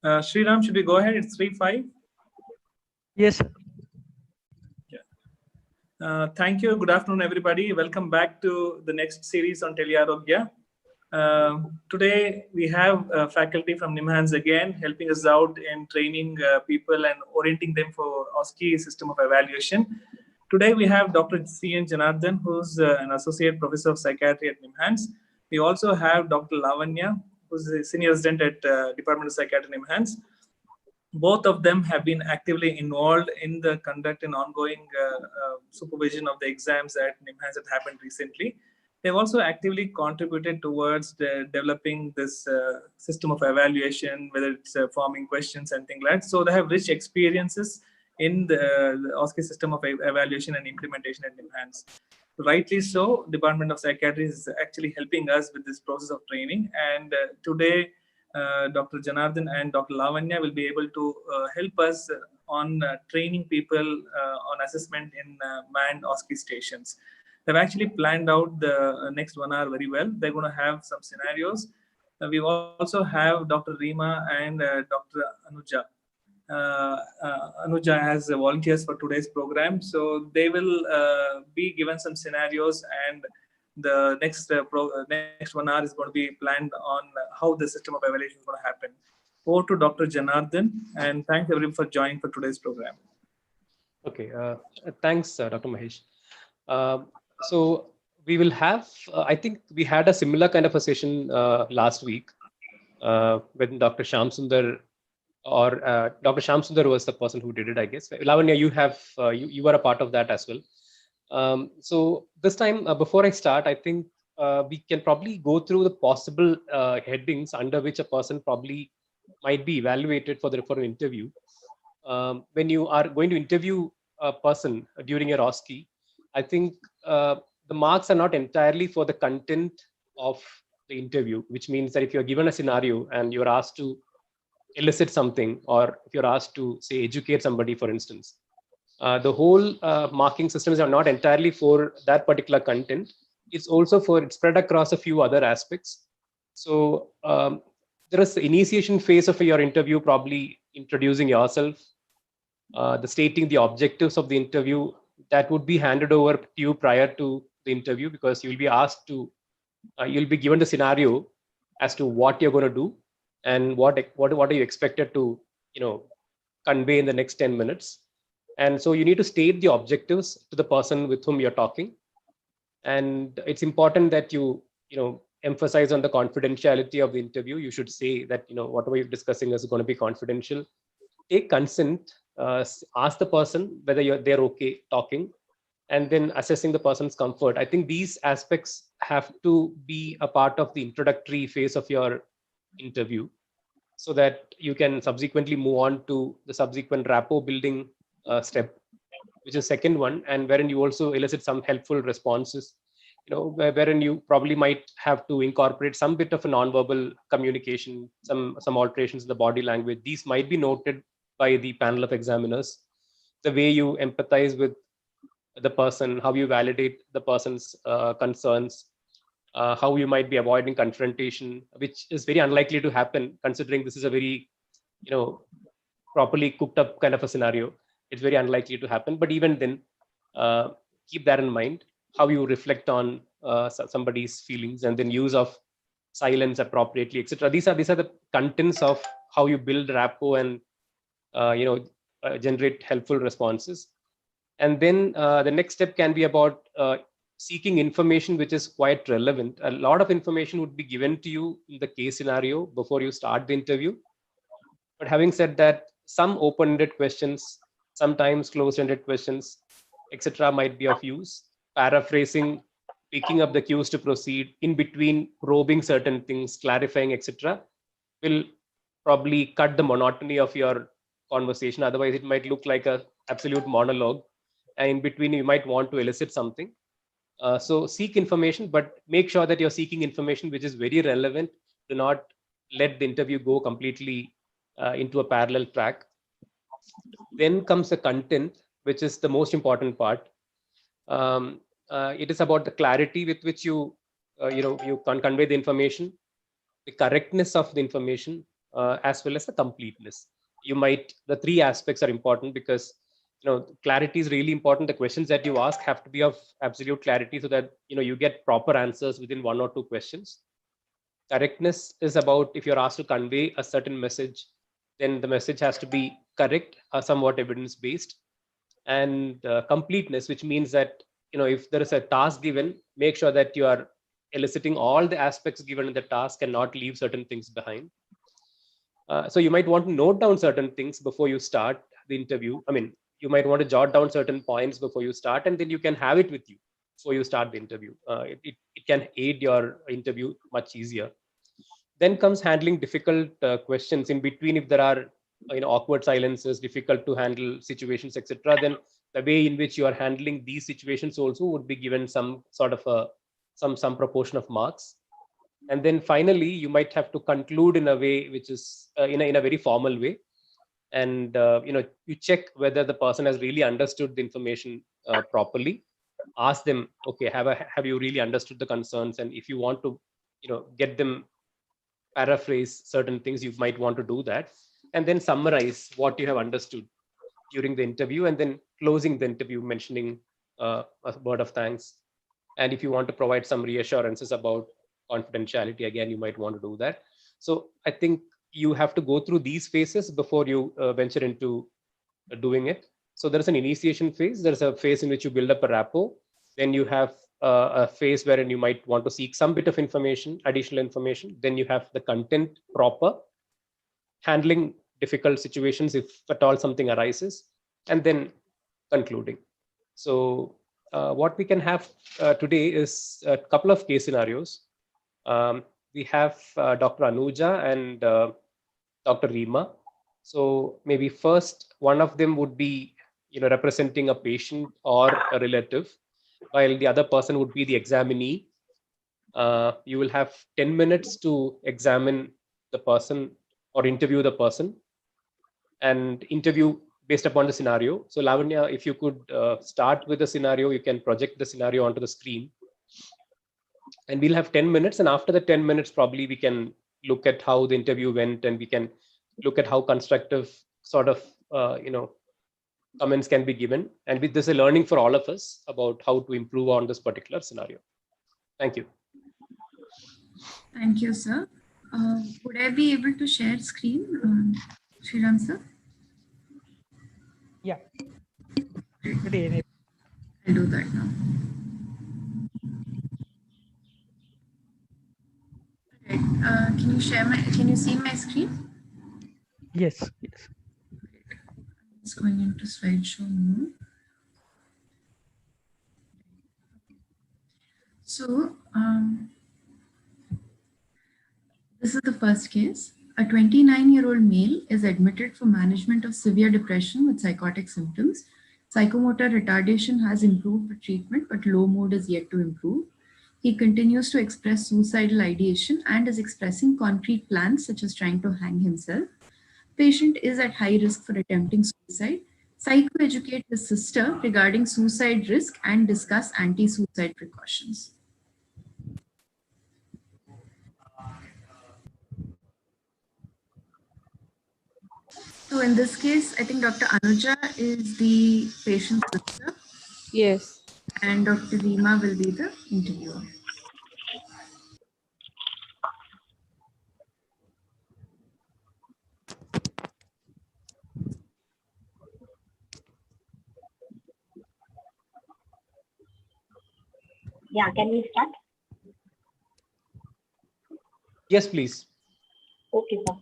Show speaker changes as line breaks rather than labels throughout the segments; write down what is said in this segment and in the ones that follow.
Sriram, should we go ahead? It's 3-5.
Yes, sir.
Thank you. Good afternoon, everybody. Welcome back to the next series on Telearogya. Today, we have faculty from NIMHANS again helping us out in training people and orienting them for OSCE system of evaluation. Today, we have Dr. C.N. Janardhan, who's an associate professor of psychiatry at NIMHANS. We also have Dr. Lavanya, who's a senior resident at Department of Psychiatry at NIMHANS. Both of them have been actively involved in the conduct and ongoing supervision of the exams that NIMHANS had happened recently. They've also actively contributed towards developing this system of evaluation, whether it's forming questions and things like that. So they have rich experiences in the OSCE system of evaluation and implementation at NIMHANS. Rightly so, Department of Psychiatry is actually helping us with this process of training. And today, Dr. Janardhan and Dr. Lavanya will be able to help us on training people on assessment in manned OSCE stations. They've actually planned out the next 1 hour very well. They're going to have some scenarios. We also have Dr. Rima and Dr. Anuja. Anuja has volunteers for today's program. So they will be given some scenarios, and the next 1 hour is going to be planned on how the system of evaluation is going to happen. Over to Dr. Janardhan, and thanks everyone for joining for today's program.
Okay, thanks, Dr. Mahesh. So we will have, I think we had a similar kind of a session last week when Dr. Shamsundar, or Dr. Shamsundar was the person who did it, I guess. Lavanya, you have, you were a part of that as well. So this time, before I start, I think we can probably go through the possible headings under which a person probably might be evaluated for an interview. When you are going to interview a person during your OSCE, I think the marks are not entirely for the content of the interview, which means that if you're given a scenario and you're asked to elicit something, or if you're asked to, say, educate somebody, for instance, the whole marking systems are not entirely for that particular content. It's also it's spread across a few other aspects. So there is the initiation phase of your interview, probably introducing yourself, the stating the objectives of the interview. That would be handed over to you prior to the interview, because you'll be asked to, you'll be given the scenario as to what you're going to do and what are you expected to, convey in the next 10 minutes. And so you need to state the objectives to the person with whom you're talking. And it's important that you emphasize on the confidentiality of the interview. You should say that, whatever you're discussing is going to be confidential. Take consent, ask the person whether they're okay talking, and then assessing the person's comfort. I think these aspects have to be a part of the introductory phase of your interview, so that you can subsequently move on to the subsequent rapport building step, which is second one, and wherein you also elicit some helpful responses, wherein you probably might have to incorporate some bit of a nonverbal communication, some alterations in the body language. These might be noted by the panel of examiners. The way you empathize with the person, how you validate the person's concerns, how you might be avoiding confrontation, which is very unlikely to happen considering this is a very, properly cooked up kind of a scenario. It's very unlikely to happen, but even then, keep that in mind, how you reflect on somebody's feelings, and then use of silence appropriately, etc. These are the contents of how you build rapport and generate helpful responses. And then the next step can be about seeking information which is quite relevant. A lot of information would be given to you in the case scenario before you start the interview. But having said that, some open-ended questions, sometimes closed-ended questions, etc. might be of use. Paraphrasing, picking up the cues to proceed, in between probing certain things, clarifying, etc. will probably cut the monotony of your conversation. Otherwise, it might look like a absolute monologue, and in between you might want to elicit something. So seek information, but make sure that you're seeking information which is very relevant. Do not let the interview go completely into a parallel track. Then comes the content, which is the most important part. It is about the clarity with which you can convey the information, the correctness of the information, as well as the completeness. The three aspects are important because clarity is really important. The questions that you ask have to be of absolute clarity so that you get proper answers within one or two questions. Correctness is about if you're asked to convey a certain message, then the message has to be correct, somewhat evidence based. And completeness, which means that if there is a task given, make sure that you are eliciting all the aspects given in the task and not leave certain things behind. So you might want to note down certain things before you start the interview. I mean, you might want to jot down certain points before you start, and then you can have it with you before you start the interview. It can aid your interview much easier. Then comes handling difficult questions in between. If there are awkward silences, difficult to handle situations, etc., then the way in which you are handling these situations also would be given some sort of some proportion of marks. And then finally, you might have to conclude in a way which is in a very formal way, and you check whether the person has really understood the information properly. Ask them, okay, have you really understood the concerns? And if you want to get them paraphrase certain things, you might want to do that, and then summarize what you have understood during the interview, and then closing the interview mentioning a word of thanks. And if you want to provide some reassurances about confidentiality, again, you might want to do that. So I think you have to go through these phases before you venture into doing it. So there's an initiation phase. There's a phase in which you build up a rapport. Then you have a phase wherein you might want to seek some bit of information, additional information. Then you have the content proper, handling difficult situations if at all something arises, and then concluding. So what we can have today is a couple of case scenarios. We have Dr. Anuja and Dr. Reema. So maybe first one of them would be representing a patient or a relative, while the other person would be the examinee. You will have 10 minutes to examine the person or interview the person, and interview based upon the scenario. So Lavanya, if you could start with the scenario, you can project the scenario onto the screen. And we'll have 10 minutes. And after the 10 minutes, probably we can look at how the interview went, and we can look at how constructive sort of, comments can be given. And with this, a learning for all of us about how to improve on this particular scenario. Thank you.
Thank you, sir. Would I be able to share screen, Sriram sir?
Yeah.
I'll do that now. Right. Can you see my screen?
Yes.
It's going into slideshow mode. So, this is the first case. A 29-year-old male is admitted for management of severe depression with psychotic symptoms. Psychomotor retardation has improved with treatment, but low mood is yet to improve. He continues to express suicidal ideation and is expressing concrete plans such as trying to hang himself. Patient is at high risk for attempting suicide. Psychoeducate his sister regarding suicide risk and discuss anti-suicide precautions. So in this case, I think Dr. Anuja is the patient's sister.
Yes.
And Dr. Reema will be the interviewer.
Yeah, can we start?
Yes, please.
Okay, sir.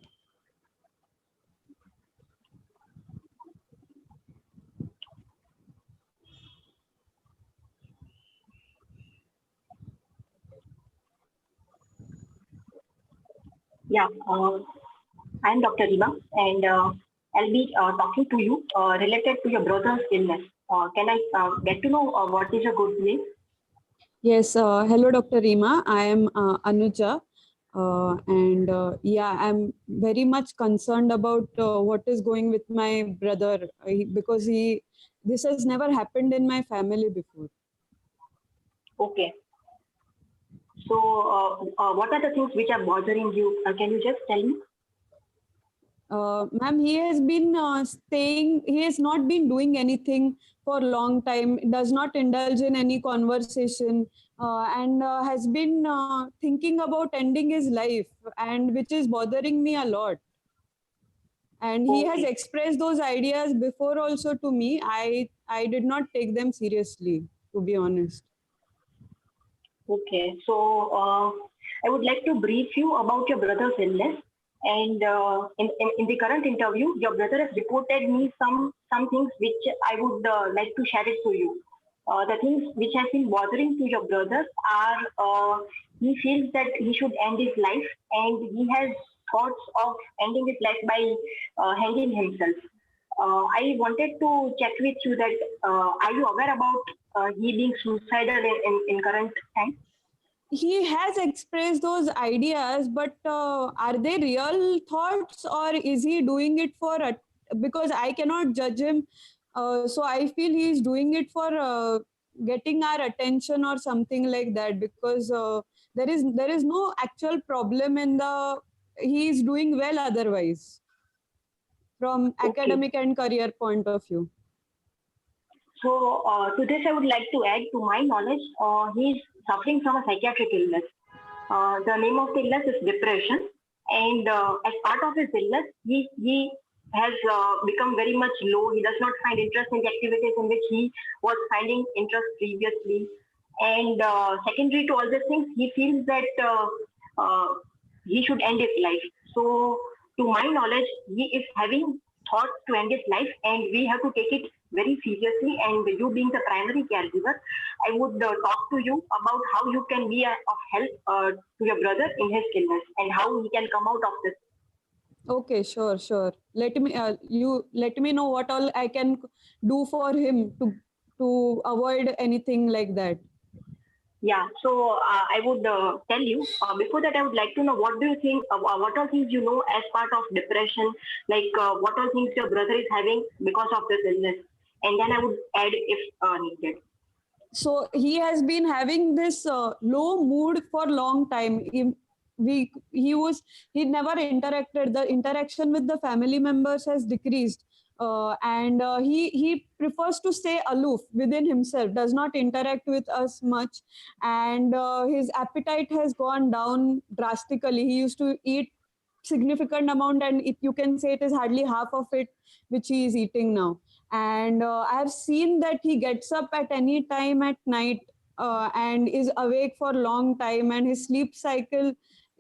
Yeah, I'm Dr. Reema, and I'll be talking to you related to your brother's illness. Can I get to know what is a good name?
Yes. Hello, Dr. Reema. I am Anuja. Yeah, I'm very much concerned about what is going with my brother because this has never happened in my family before.
Okay. So what are the things which are bothering you? Can you just tell me?
Ma'am, he has been he has not been doing anything for a long time, does not indulge in any conversation, and has been thinking about ending his life, and which is bothering me a lot. And he has
Okay.
expressed those ideas before also to me. I did not take them seriously, to be honest.
Okay. So I would like to brief you about your brother's illness. And in the current interview, your brother has reported me some things which I would like to share it to you. The things which has been bothering to your brother are he feels that he should end his life, and he has thoughts of ending his life by hanging himself. I wanted to check with you that are you aware about he being suicidal in current time?
He has expressed those ideas, but are they real thoughts, or is he doing it for because I cannot judge him, so I feel he is doing it for getting our attention or something like that, because there is no actual problem in the he is doing well otherwise from
Okay.
academic and career point of view.
So to this, I would like to add, to my knowledge, he is suffering from a psychiatric illness. The name of the illness is depression, and as part of his illness, he has become very much low. He does not find interest in the activities in which he was finding interest previously. And secondary to all these things, he feels that he should end his life. So to my knowledge, he is having thoughts to end his life, and we have to take it very seriously. And you being the primary caregiver, I would talk to you about how you can be of help to your brother in his illness and how he can come out of this.
Okay, sure. Let me you let me know what all I can do for him to avoid anything like that.
Yeah, so I would tell you, before that I would like to know, what do you think, what are things you know as part of depression, like what are things your brother is having because of this illness, and then I would add if needed.
So he has been having this low mood for long time. He never interacted. The interaction with the family members has decreased, and he prefers to stay aloof within himself, does not interact with us much, and his appetite has gone down drastically. He used to eat significant amount, and you can say it is hardly half of it which he is eating now. And I have seen that he gets up at any time at night, and is awake for a long time, and his sleep cycle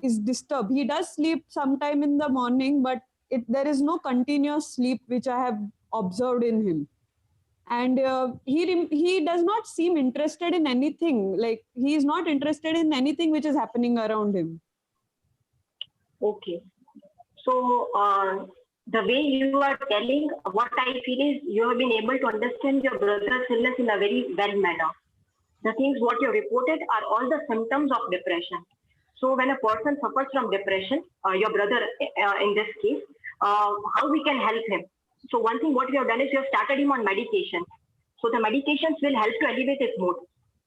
is disturbed. He does sleep sometime in the morning, but there is no continuous sleep which I have observed in him. And he does not seem interested in anything. Like, he is not interested in anything which is happening around him.
Okay. So the way you are telling, what I feel is you have been able to understand your brother's illness in a very well manner. The things what you reported are all the symptoms of depression. So when a person suffers from depression, your brother in this case, how we can help him? So one thing what we have done is we have started him on medication. So the medications will help to elevate his mood.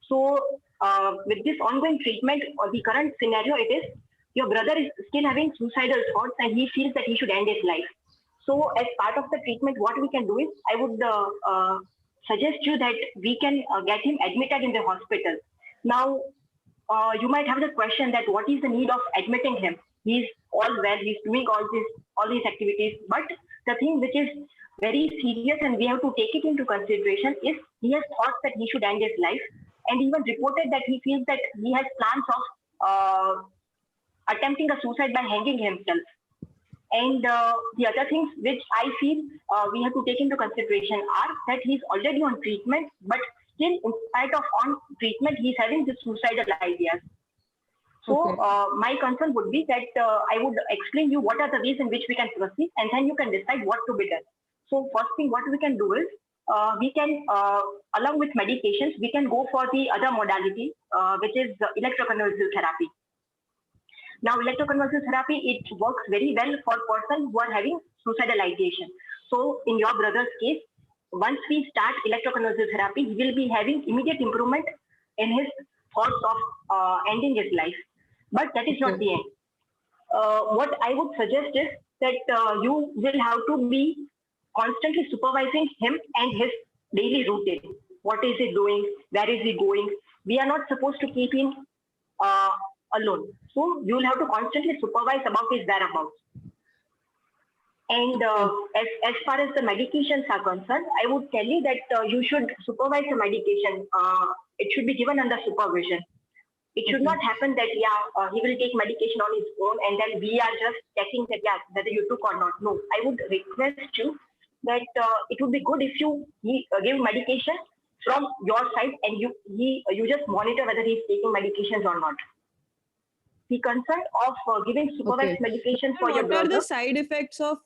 So with this ongoing treatment, or the current scenario, it is your brother is still having suicidal thoughts, and he feels that he should end his life. So as part of the treatment, what we can do is, I would suggest you that we can get him admitted in the hospital. Now, you might have the question that what is the need of admitting him? He's all well, he's doing all these activities, but the thing which is very serious and we have to take it into consideration is he has thoughts that he should end his life, and even reported that he feels that he has plans of attempting a suicide by hanging himself. And the other things which I feel we have to take into consideration are that he's already on treatment, but still, in spite of on treatment, he's having the suicidal ideas. So
Okay.
my concern would be that I would explain you what are the ways in which we can proceed, and then you can decide what to be done. So first thing what we can do is we can, along with medications, we can go for the other modality, which is electroconvulsive therapy. Now, electroconvulsive therapy, it works very well for persons who are having suicidal ideation. So in your brother's case, once we start electroconvulsive therapy, he will be having immediate improvement in his thoughts of ending his life. But that is not
Okay.
the end. What I would suggest is that you will have to be constantly supervising him and his daily routine. What is he doing? Where is he going? We are not supposed to keep him alone. So you will have to constantly supervise about his whereabouts. And as far as the medications are concerned, I would tell you that you should supervise the medication. It should be given under supervision. It should not happen that, he will take medication on his own and then we are just checking that, whether you took or not. No, I would request you that it would be good if you give medication from your side and you just monitor whether he's taking medications or not. Be concerned of giving supervised medication for your brother.
What are the side effects of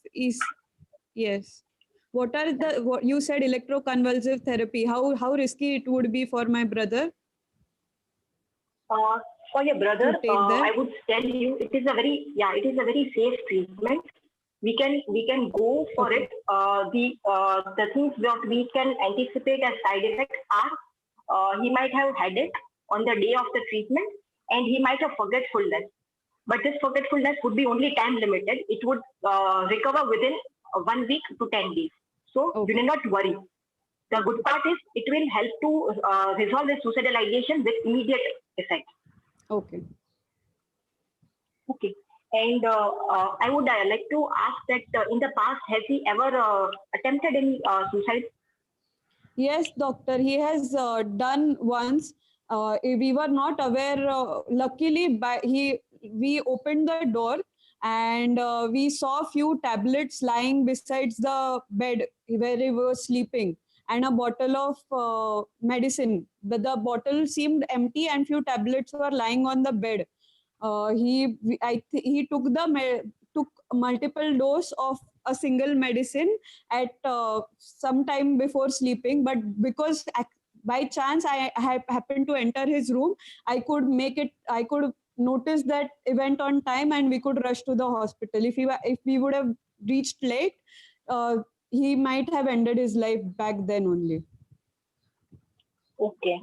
yes? What are what you said electroconvulsive therapy? How risky it would be for my brother?
For your brother, I would tell you it is a very safe treatment. We can go for it. The things that we can anticipate as side effects are he might have headache on the day of the treatment and he might have forgetfulness. But this forgetfulness would be only time limited. It would recover within 1 week to 10 days. So you need not worry. The good part is it will help to resolve the suicidal ideation with immediate effect.
Okay.
Okay. And I would like to ask that in the past, has he ever attempted any suicide?
Yes, doctor. He has done once. We were not aware. Luckily, we opened the door and we saw a few tablets lying besides the bed where he was sleeping, and a bottle of medicine. But the bottle seemed empty and few tablets were lying on the bed. He took multiple dose of a single medicine at some time before sleeping, but because by chance I happened to enter his room, I could notice that event on time and we could rush to the hospital. If we would have reached late, he might have ended his life back then only.
Okay.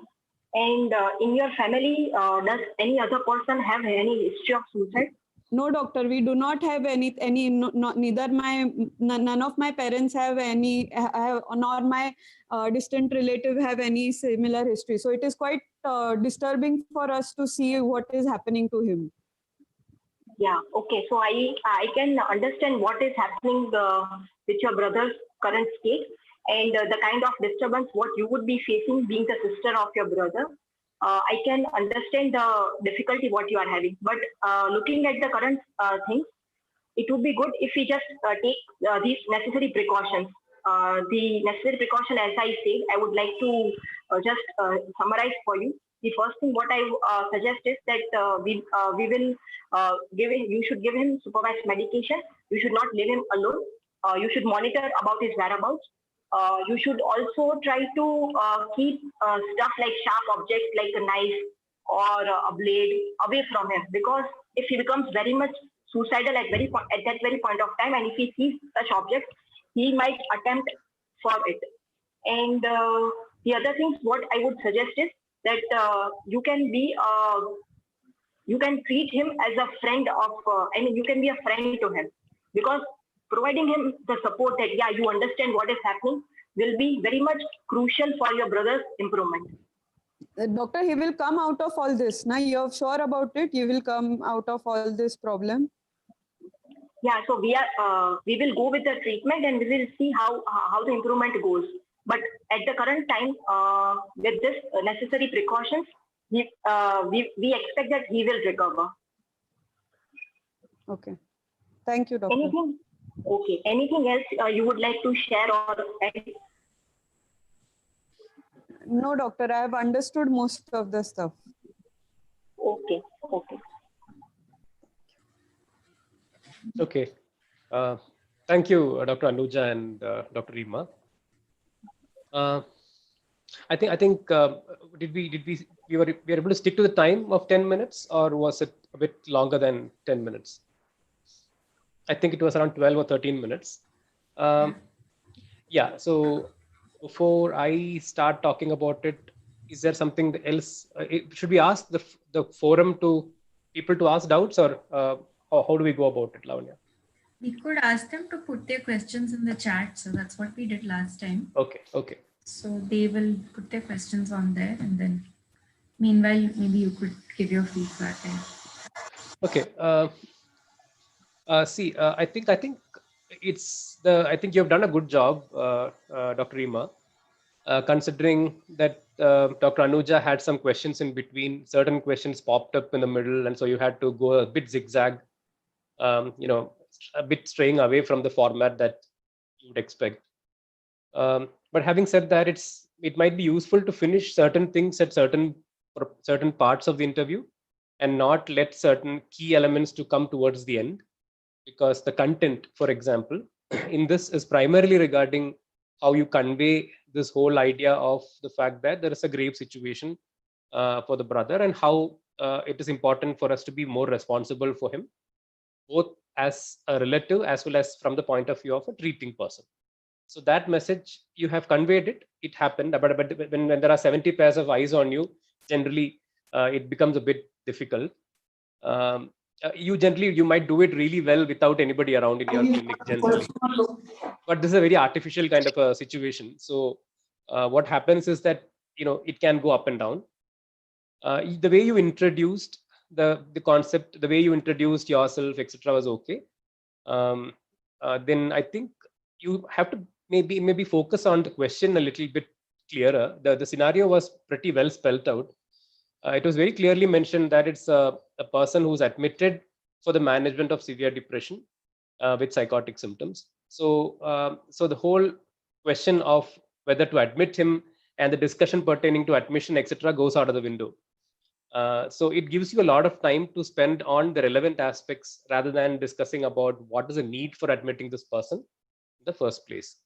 And in your family, does any other person have any history of suicide?
No, doctor, we do not have any neither none of my parents have any, nor my distant relative have any similar history. So it is quite disturbing for us to see what is happening to him.
Yeah, okay. So I can understand what is happening with your brother's current state and the kind of disturbance what you would be facing being the sister of your brother. I can understand the difficulty what you are having, but looking at the current things, it would be good if we just take these necessary precautions. The necessary precaution, as I said, I would like to just summarize for you. The first thing what I suggest is that we will you should give him supervised medication. You should not leave him alone. You should monitor about his whereabouts. You should also try to keep stuff like sharp objects like a knife or a blade away from him, because if he becomes very much suicidal at that very point of time, and if he sees such objects, he might attempt for it. And the other things what I would suggest is that you can treat him as a friend of, you can be a friend to him, because providing him the support that, you understand what is happening will be very much crucial for your brother's improvement.
Doctor, he will come out of all this. Now you're sure about it? You will come out of all this problem?
Yeah, so we will go with the treatment and we will see how the improvement goes. But at the current time, with this necessary precautions, we expect that he will recover.
Okay. Thank you, doctor.
Anything else you would like to share or add?
No, doctor, I have understood most of the stuff.
Okay.
Okay. Thank you, Dr. Anuja and Dr. Rima. I think we were able to stick to the time of 10 minutes, or was it a bit longer than 10 minutes? I think it was around 12 or 13 minutes. Yeah. So before I start talking about it, is there something else? Should we ask the forum to people to ask doubts, or how do we go about it, Lavanya?
We could ask them to put their questions in the chat. So that's what we did last time.
Okay. Okay.
So they will put their questions on there, and then meanwhile, maybe you could give your feedback.
Okay. I think I think you have done a good job, Dr. Rima, considering that Dr. Anuja had some questions in between. Certain questions popped up in the middle, and so you had to go a bit zigzag. A bit straying away from the format that you would expect. But having said that, it might be useful to finish certain things at certain parts of the interview, and not let certain key elements to come towards the end, because the content, for example, in this is primarily regarding how you convey this whole idea of the fact that there is a grave situation for the brother, and how it is important for us to be more responsible for him, both as a relative as well as from the point of view of a treating person. So that message, you have conveyed it. It happened, but when there are 70 pairs of eyes on you, generally it becomes a bit difficult. You might do it really well without anybody around in your clinic generally, but this is a very artificial kind of a situation. So what happens is that it can go up and down. The way you introduced the concept, the way you introduced yourself, etc., was okay. Then I think you have to maybe focus on the question a little bit clearer. The scenario was pretty well spelled out. It was very clearly mentioned that it's a person who's admitted for the management of severe depression with psychotic symptoms. So the whole question of whether to admit him and the discussion pertaining to admission, etc., goes out of the window. So it gives you a lot of time to spend on the relevant aspects rather than discussing about what is the need for admitting this person in the first place.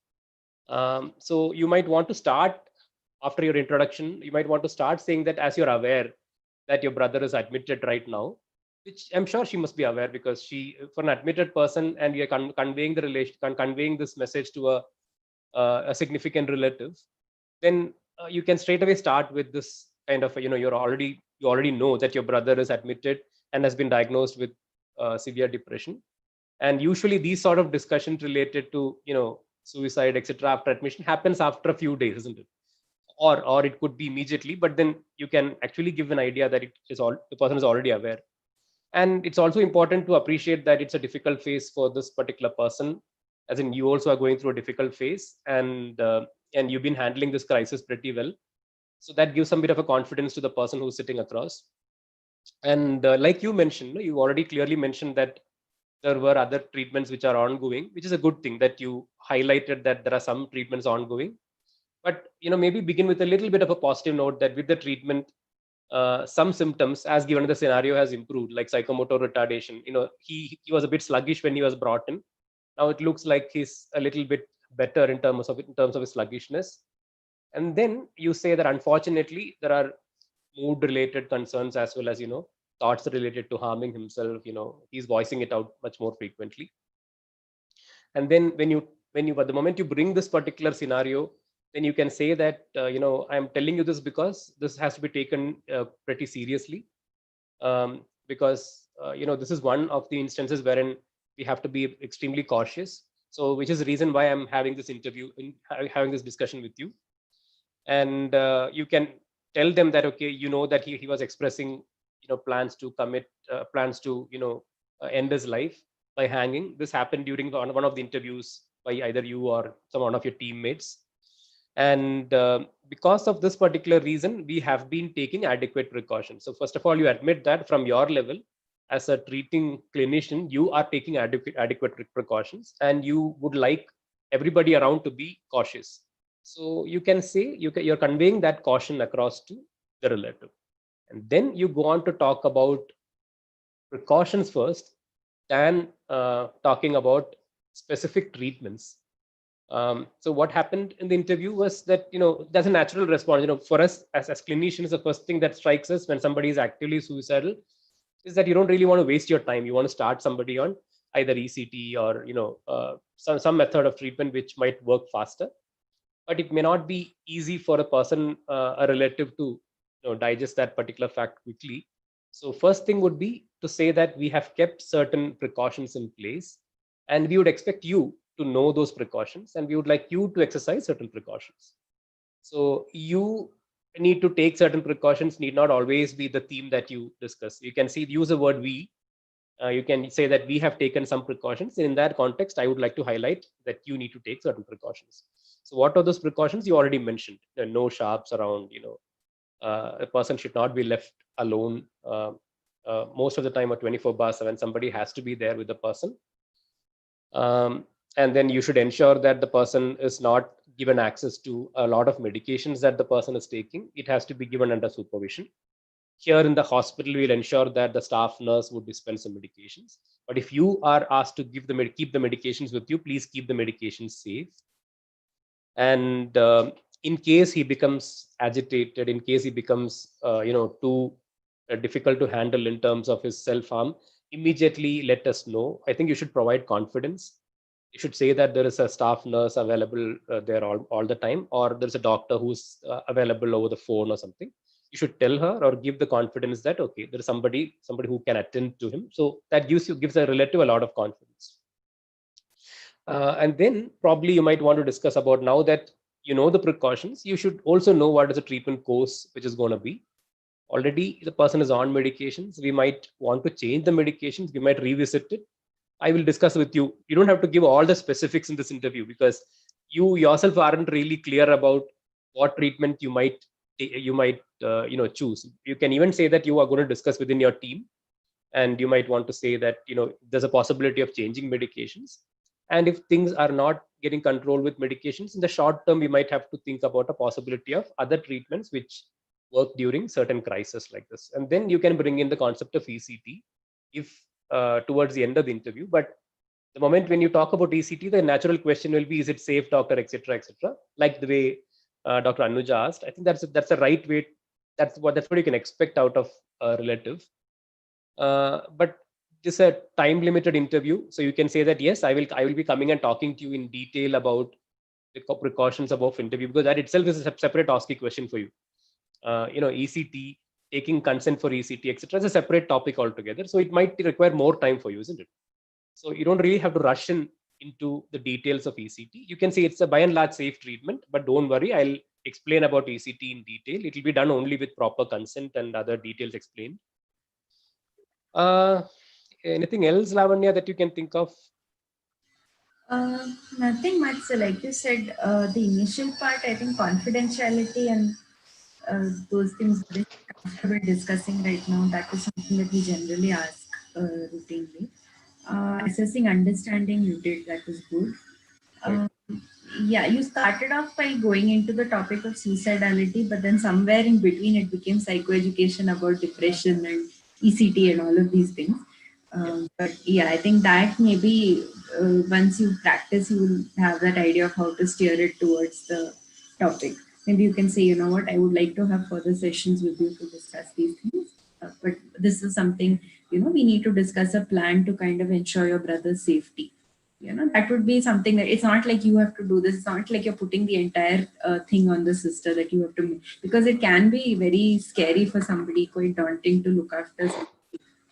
So you might want to start, after your introduction, you might want to start saying that as you're aware that your brother is admitted right now, which I'm sure she must be aware, because for an admitted person, and you're conveying this message to a significant relative, then you can straight away start with this kind of, you already know that your brother is admitted and has been diagnosed with severe depression. And usually these sort of discussions related to, suicide, etc., after admission happens after a few days, isn't it? Or it could be immediately, but then you can actually give an idea that the person is already aware. And it's also important to appreciate that it's a difficult phase for this particular person, as in you also are going through a difficult phase, and you've been handling this crisis pretty well. So that gives some bit of a confidence to the person who's sitting across. And like you mentioned, you already clearly mentioned that there were other treatments which are ongoing, which is a good thing that you highlighted that there are some treatments ongoing. But maybe begin with a little bit of a positive note that with the treatment, some symptoms, as given the scenario, has improved, like psychomotor retardation. He was a bit sluggish when he was brought in. Now it looks like he's a little bit better in terms of his sluggishness. And then you say that unfortunately there are mood related concerns as well as thoughts related to harming himself. He's voicing it out much more frequently. And then when you at the moment you bring this particular scenario, then you can say that I'm telling you this because this has to be taken pretty seriously, because this is one of the instances wherein we have to be extremely cautious. So which is the reason why I'm having this interview and having this discussion with you. And you can tell them that that he was expressing plans to end his life by hanging. This happened during one of the interviews by either you or one of your teammates. And because of this particular reason, we have been taking adequate precautions. So first of all, you admit that from your level as a treating clinician, you are taking adequate precautions, and you would like everybody around to be cautious. So you can say you're conveying that caution across to the relative. And then you go on to talk about precautions first, and talking about specific treatments. So what happened in the interview was that, there's a natural response. For us as clinicians, the first thing that strikes us when somebody is actively suicidal is that you don't really want to waste your time. You want to start somebody on either ECT or, some method of treatment which might work faster. But it may not be easy for a person, a relative, to digest that particular fact quickly. So first thing would be to say that we have kept certain precautions in place, And we would expect you to know those precautions, and we would like you to exercise certain precautions. So you need to take certain precautions, need not always be the theme that you discuss. You can use the word we. You can say that we have taken some precautions. In that context, I would like to highlight that you need to take certain precautions. So what are those precautions? You already mentioned. There are no sharps around. A person should not be left alone. Most of the time, a 24/7, somebody has to be there with the person. And then you should ensure that the person is not given access to a lot of medications that the person is taking. It has to be given under supervision. Here in the hospital, we'll ensure that the staff nurse would dispense the medications. But if you are asked to keep the medications with you, please keep the medications safe. And in case he becomes agitated, in case he becomes too difficult to handle in terms of his self-harm, immediately let us know. I think you should provide confidence. You should say that there is a staff nurse available there all the time, or there's a doctor who's available over the phone or something. You should tell her or give the confidence that, okay, there is somebody who can attend to him. So that gives a relative a lot of confidence. And then probably you might want to discuss about, now that you know the precautions, you should also know what is the treatment course which is going to be. Already the person is on medications. We might want to change the medications. We might revisit it. I will discuss with you. You don't have to give all the specifics in this interview, because you yourself aren't really clear about what treatment you might choose. You can even say that you are going to discuss within your team, and you might want to say that there's a possibility of changing medications. And if things are not getting controlled with medications, in the short term, we might have to think about a possibility of other treatments which work during certain crises like this. And then you can bring in the concept of ECT if towards the end of the interview. But the moment when you talk about ECT, the natural question will be, is it safe, doctor, etc., etc., like the way Dr. Anuja asked. I think that's the right way. That's what you can expect out of a relative. But this is a time limited interview, so you can say that, yes, I will be coming and talking to you in detail about the precautions above interview, because that itself is a separate OSCE question for you. ECT, taking consent for ECT, etc., is a separate topic altogether. So it might require more time for you, isn't it? So you don't really have to rush into the details of ECT. You can say it's a by and large safe treatment, but don't worry, I'll explain about ECT in detail. It will be done only with proper consent and other details explained. Anything else, Lavanya, that you can think of?
Nothing much. So like you said, the initial part, I think confidentiality and those things we're comfortable discussing right now, that is something that we generally ask routinely. Assessing understanding, you did, that was good. Yeah, you started off by going into the topic of suicidality, but then somewhere in between it became psychoeducation about depression and ECT and all of these things. But yeah, I think that maybe once you practice, you will have that idea of how to steer it towards the topic. Maybe you can say, you know what, I would like to have further sessions with you to discuss these things. But this is something, we need to discuss a plan to kind of ensure your brother's safety. That would be something that it's not like you have to do this. It's not like you're putting the entire thing on the sister that you have to, because it can be very scary for somebody, quite daunting to look after somebody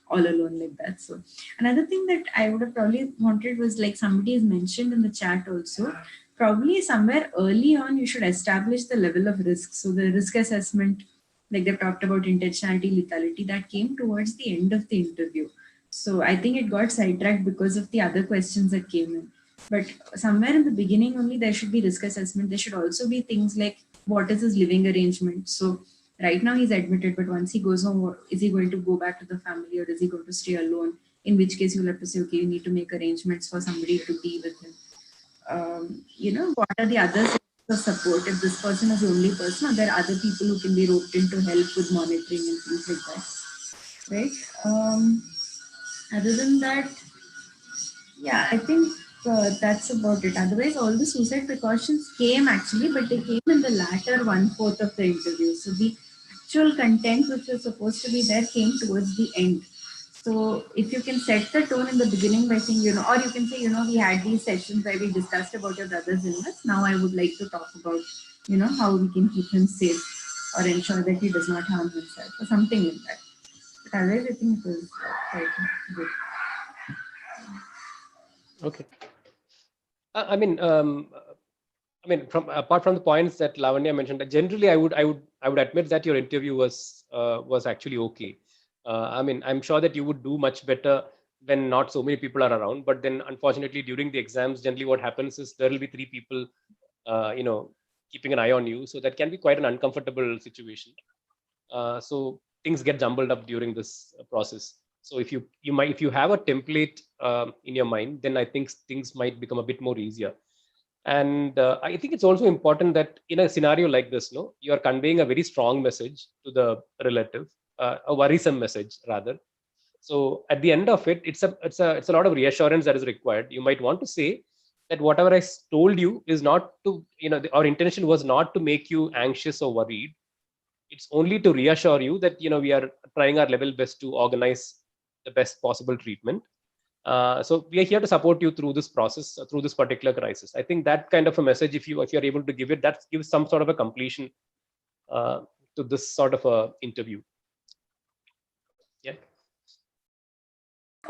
all alone like that. So another thing that I would have probably wanted was, like somebody has mentioned in the chat also, probably somewhere early on, you should establish the level of risk. So the risk assessment, like they've talked about intentionality, lethality, that came towards the end of the interview. So I think it got sidetracked because of the other questions that came in. But somewhere in the beginning only, there should be risk assessment. There should also be things like, what is his living arrangement? So right now he's admitted, but once he goes home, is he going to go back to the family, or is he going to stay alone? In which case you'll have to say, okay, you need to make arrangements for somebody to be with him. What are the other sources of support? If this person is the only person, or there are other people who can be roped in to help with monitoring and things like that, right? Other than that, yeah, I think that's about it. Otherwise, all the suicide precautions came actually, but they came in the latter 1/4 of the interview. So the actual content which was supposed to be there came towards the end. So if you can set the tone in the beginning by saying, or you can say, we had these sessions where we discussed about your brother's illness. Now I would like to talk about, how we can keep him safe or ensure that he does not harm himself or something like that. But otherwise, I think it was quite good.
Okay. I mean, from apart from the points that Lavanya mentioned, generally, I would admit that your interview was actually okay. I mean, I'm sure that you would do much better when not so many people are around. But then, unfortunately, during the exams, generally what happens is there will be three people, keeping an eye on you. So that can be quite an uncomfortable situation. So things get jumbled up during this process. So if you have a template in your mind, then I think things might become a bit more easier. And I think it's also important that in a scenario like this, no, you are conveying a very strong message to the relative, a worrisome message rather. So at the end of it, it's a lot of reassurance that is required. You might want to say that whatever told you is not to, our intention was not to make you anxious or worried. It's only to reassure you that we are trying our level best to organize the best possible treatment. So we are here to support you through this process, through this particular crisis. I think that kind of a message, if you're able to give it, that gives some sort of a completion uh, to this sort of a interview. Yeah.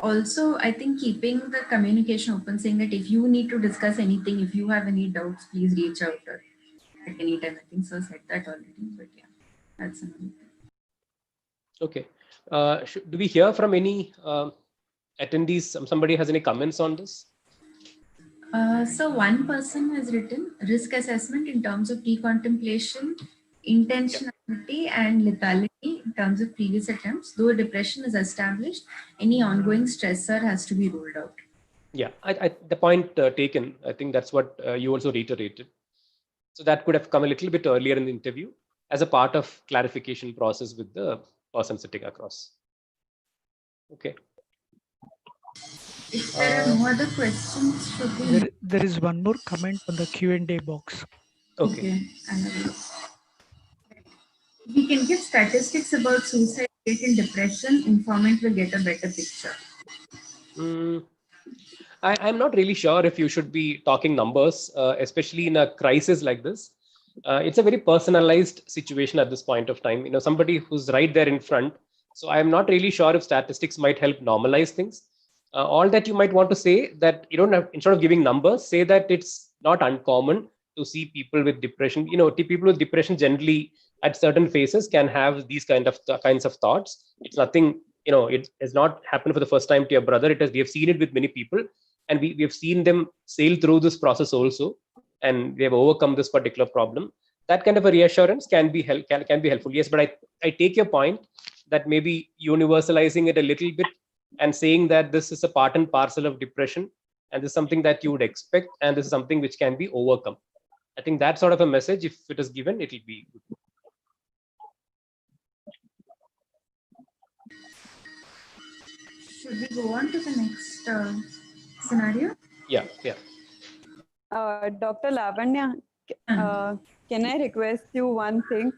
Also, I think keeping the communication open, saying that if you need to discuss anything, if you have any doubts, please reach out at any time. I think so said that already, but yeah, that's another thing.
Okay. Do we hear from any attendees? Somebody has any comments on this?
So one person has written risk assessment in terms of pre-contemplation, intentionality, and lethality in terms of previous attempts. Though depression is established, any ongoing stressor has to be ruled out.
Yeah, the point taken. I think that's what you also reiterated. So that could have come a little bit earlier in the interview as a part of clarification process with the person sitting across. Okay.
If there are no other questions, should we?
There is one more comment on the Q&A box.
Okay.
I have it. We can give statistics about suicide rate and depression. Informant will get a better picture.
I'm not really sure if you should be talking numbers, especially in a crisis like this. It's a very personalized situation at this point of time. Somebody who's right there in front. So I'm not really sure if statistics might help normalize things. All that you might want to say that you don't have, instead of giving numbers, say that it's not uncommon to see people with depression. People with depression generally at certain phases can have these kinds of thoughts. It's nothing. It has not happened for the first time to your brother. We have seen it with many people, and we have seen them sail through this process also, and they have overcome this particular problem. That kind of a reassurance can be helpful. Yes, but I take your point that maybe universalizing it a little bit and saying that this is a part and parcel of depression, and this is something that you would expect, and this is something which can be overcome. I think that sort of a message, if it is given, it will be good.
Should we go on to the next scenario?
Yeah.
Dr. Lavanya, can I request you one thing?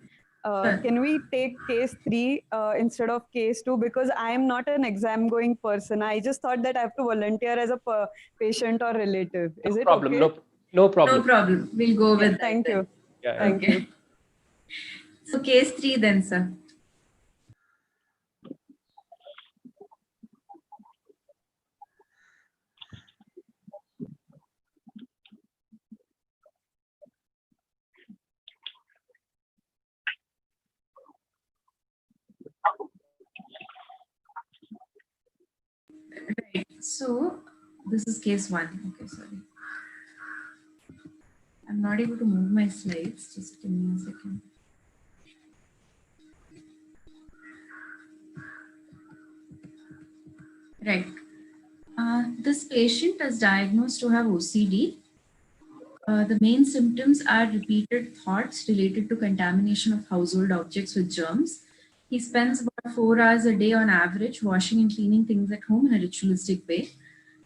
Can we take case 3 instead of case 2? Because I am not an exam going person. I just thought that I have to volunteer as a patient or relative. Is it
problem?
okay?
No problem.
No problem. We'll go with that.
Thank you.
Yeah.
Thank you.
So case 3 then, sir. Right. So this is case 1. Okay, sorry. I'm not able to move my slides. Just give me a second. Right. This patient is diagnosed to have OCD. The main symptoms are repeated thoughts related to contamination of household objects with germs. He spends about 4 hours a day on average washing and cleaning things at home in a ritualistic way.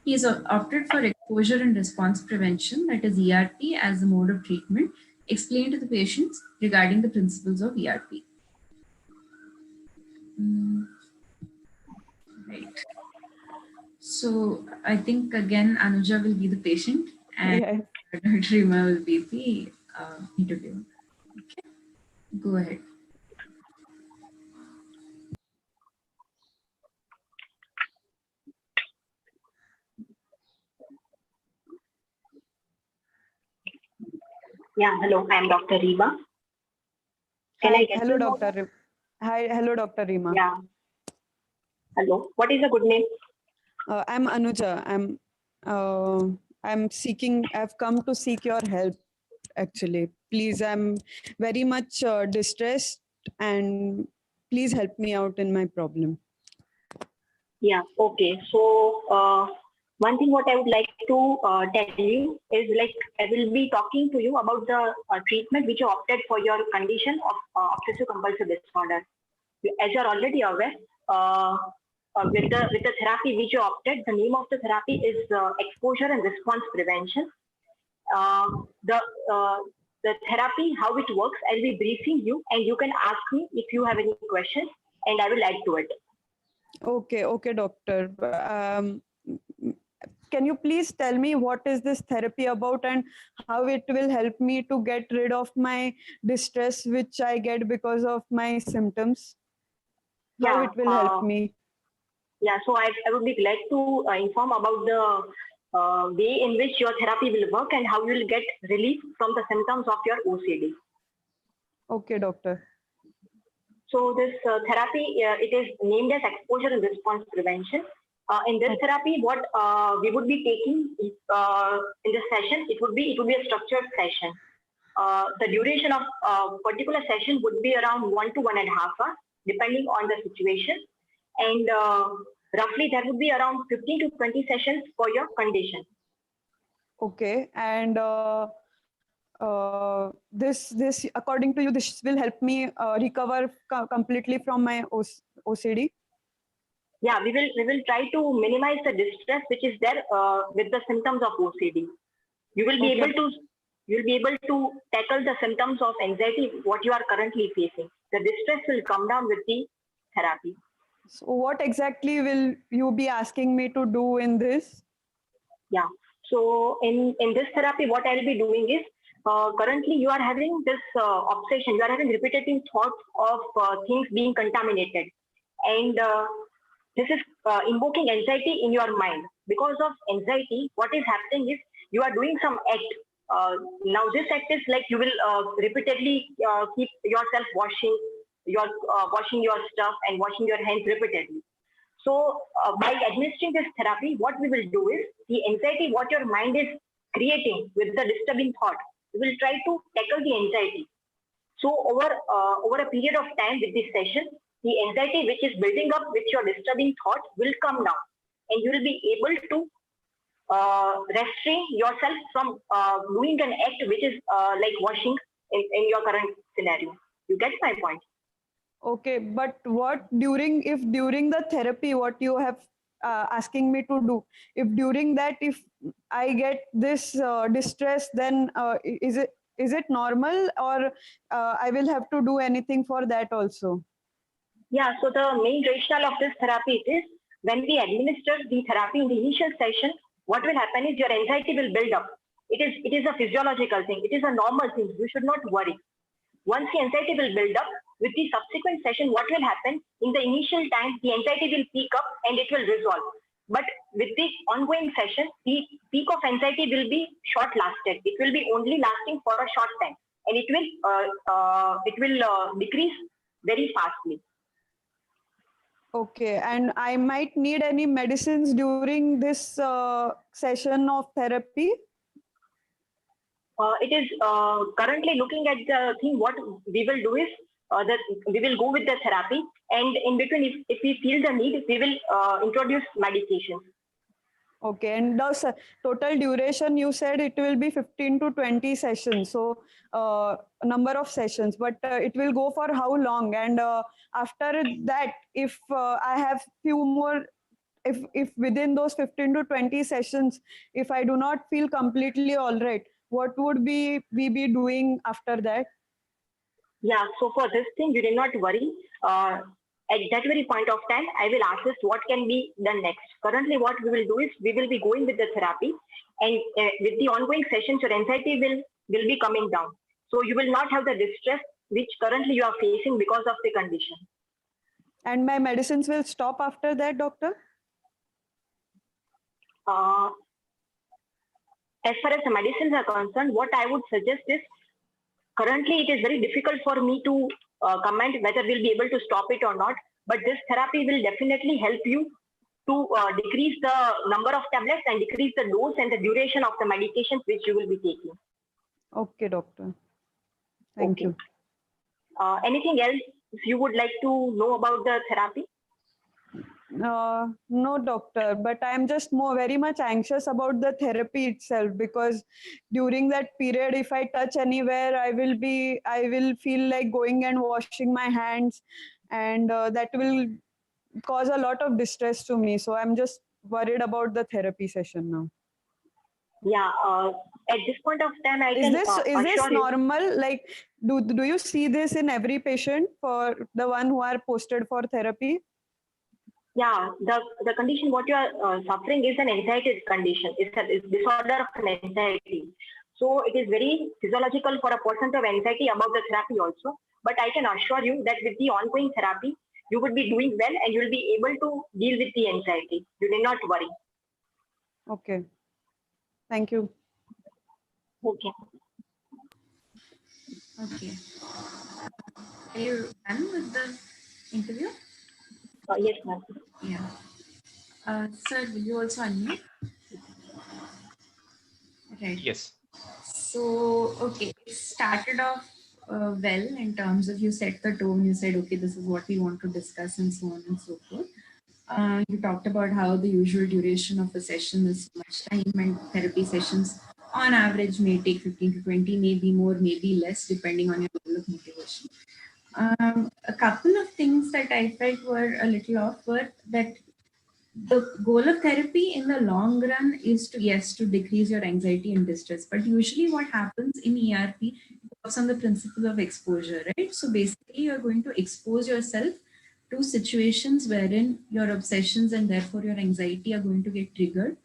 He has opted for exposure and response prevention, that is ERP, as the mode of treatment. Explain to the patients regarding the principles of ERP. Right. So I think again Anuja will be the patient and Dr. Rima will be the interviewer. Okay, go ahead.
Yeah, hello, I am Dr. Rima. Can I get
Hello,
to know
Dr. Hi, hello, Dr. Rima.
Yeah. Hello, what is the good name?
I'm Anuja. I've come to seek your help, actually. Please, I'm very much distressed, and please help me out in my problem.
Yeah, okay. So, one thing what I would like to tell you is like I will be talking to you about the treatment which you opted for your condition of obsessive compulsive disorder. As you're already aware, with the therapy which you opted, the name of the therapy is exposure and response prevention. Uh, the uh, the therapy, how it works, I'll be briefing you, and you can ask me if you have any questions, and I will add to it.
Okay, doctor. Can you please tell me what is this therapy about and how it will help me to get rid of my distress which I get because of my symptoms? How
Yeah,
it will help me?
Yeah, so I would be glad to inform about the way in which your therapy will work and how you will get relief from the symptoms of your OCD.
Okay, doctor.
So this therapy, it is named as exposure and response prevention. In this therapy, what we would be taking in this session, it would be a structured session. The duration of particular session would be around 1 to 1.5 hours, depending on the situation. And roughly there would be around 15 to 20 sessions for your condition.
Okay, and this according to you, this will help me recover completely from my OCD.
Yeah, we will try to minimize the distress which is there with the symptoms of OCD. You will be able to tackle the symptoms of anxiety what you are currently facing. The distress will come down with the therapy.
So what exactly will you be asking me to do in this?
Yeah. So in this therapy, what I'll be doing is currently you are having this obsession. You are having repetitive thoughts of things being contaminated, and this is invoking anxiety in your mind. Because of anxiety, what is happening is you are doing some act. Now this act is like you will repeatedly keep yourself washing your stuff and washing your hands repeatedly. So by administering this therapy, what we will do is the anxiety what your mind is creating with the disturbing thought, we will try to tackle the anxiety. So over a period of time with this session, the anxiety which is building up with your disturbing thought will come down, and you will be able to restrain yourself from doing an act which is like washing in your current scenario. You get my point?
Okay, but what if during the therapy, what you have asking me to do, if during that, if I get this distress, then is it normal, or I will have to do anything for that also?
Yeah, so the main rationale of this therapy is when we administer the therapy in the initial session, what will happen is your anxiety will build up. It is a physiological thing. It is a normal thing. You should not worry. Once the anxiety will build up, with the subsequent session, what will happen in the initial time, the anxiety will peak up and it will resolve. But with the ongoing session, the peak of anxiety will be short lasted. It will be only lasting for a short time, and it will decrease very fastly.
Okay, and I might need any medicines during this session of therapy?
It is currently looking at the thing. What we will do is that we will go with the therapy, and in between, if we feel the need, we will introduce medications.
Okay, and the total duration, you said it will be 15 to 20 sessions. So number of sessions, but it will go for how long? And after that, if I have few more, if within those 15 to 20 sessions, if I do not feel completely all right, what would we be doing after that?
Yeah, so for this thing, you need not worry. At that very point of time, I will assess what can be done next. Currently, what we will do is we will be going with the therapy, and with the ongoing sessions, your anxiety will be coming down. So you will not have the distress which currently you are facing because of the condition.
And my medicines will stop after that, doctor?
As far as the medicines are concerned, what I would suggest is currently it is very difficult for me to comment whether we'll be able to stop it or not. But this therapy will definitely help you to decrease the number of tablets and decrease the dose and the duration of the medications which you will be taking.
Okay, doctor. Thank you.
Anything else you would like to know about the therapy?
No, doctor, but I'm just very much anxious about the therapy itself, because during that period, if I touch anywhere, I will feel like going and washing my hands, and that will cause a lot of distress to me. So I'm just worried about the therapy session now.
Yeah, at this point of time,
Is this
assure you.
normal? Like, do you see this in every patient for the one who are posted for therapy?
Yeah, the condition what you are suffering is an anxiety condition. It's a disorder of an anxiety. So it is very physiological for a person to have anxiety about the therapy also. But I can assure you that with the ongoing therapy, you would be doing well and you will be able to deal with the anxiety. You need not worry.
Okay. Thank you.
Okay.
Okay. Are you done with the interview?
Yes, ma'am.
Yeah. Sir, will you also unmute? Right.
Yes.
So, okay, it started off well in terms of you set the tone, you said, okay, this is what we want to discuss and so on and so forth. You talked about how the usual duration of a session is much time, and therapy sessions on average may take 15 to 20, maybe more, maybe less, depending on your level of motivation. A couple of things that I felt were a little off were that the goal of therapy in the long run is to, yes, to decrease your anxiety and distress. But usually what happens in ERP works on the principle of exposure, right? So basically you're going to expose yourself to situations wherein your obsessions and therefore your anxiety are going to get triggered.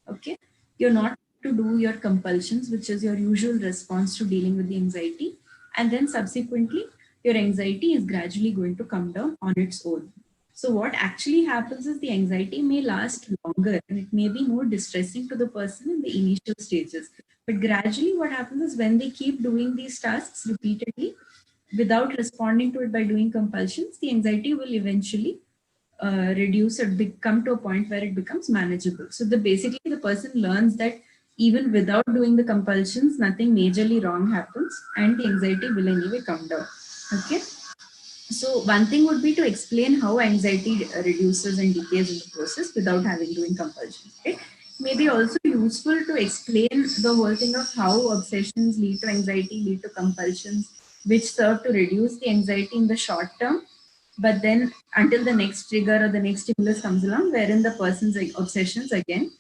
Okay. You're not to do your compulsions, which is your usual response to dealing with the anxiety. And then subsequently, your anxiety is gradually going to come down on its own. So what actually happens is the anxiety may last longer and it may be more distressing to the person in the initial stages. But gradually what happens is when they keep doing these tasks repeatedly without responding to it by doing compulsions, the anxiety will eventually reduce or come to a point where it becomes manageable. So basically the person learns that even without doing the compulsions, nothing majorly wrong happens and the anxiety will anyway come down. Okay. So one thing would be to explain how anxiety reduces and decays in the process without having doing compulsions. Right? Maybe also useful to explain the whole thing of how obsessions lead to anxiety, lead to compulsions, which serve to reduce the anxiety in the short term, but then until the next trigger or the next stimulus comes along, wherein the person's obsessions again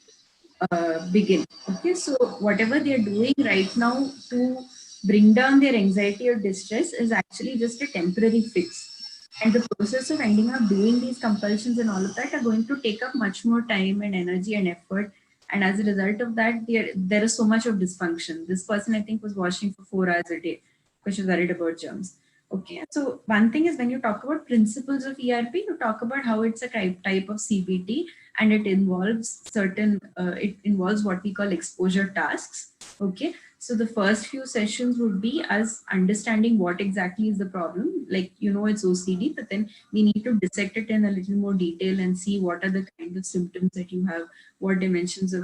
begin. Okay, so whatever they're doing right now to bring down their anxiety or distress is actually just a temporary fix. And the process of ending up doing these compulsions and all of that are going to take up much more time and energy and effort. And as a result of that, there is so much of dysfunction. This person, I think, was washing for 4 hours a day because she was worried about germs. Okay, so one thing is when you talk about principles of ERP, you talk about how it's a type of CBT and it involves it involves what we call exposure tasks. Okay, so the first few sessions would be us understanding what exactly is the problem. Like, it's OCD, but then we need to dissect it in a little more detail and see what are the kind of symptoms that you have, what dimensions of,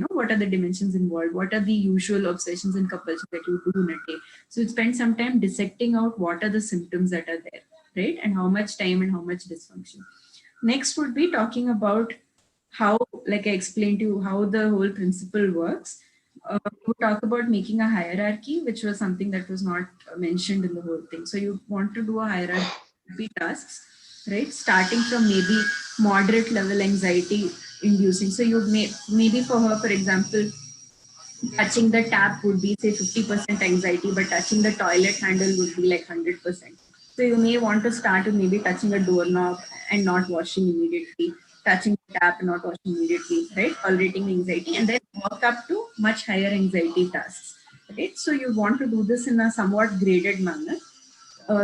what are the dimensions involved, what are the usual obsessions and compulsions that you do in a day. So you spend some time dissecting out what are the symptoms that are there, right? And how much time and how much dysfunction. Next would be talking about how, like I explained to you, how the whole principle works. We talk about making a hierarchy, which was something that was not mentioned in the whole thing. So you want to do a hierarchy tasks, right? Starting from maybe moderate level anxiety inducing. So you maybe for her, for example, touching the tap would be say 50% anxiety, but touching the toilet handle would be like 100%. So you may want to start with maybe touching a doorknob and not washing immediately, touching the tap and not washing immediately, right? Tolerating anxiety, and then walk up to much higher anxiety tasks, right? So you want to do this in a somewhat graded manner.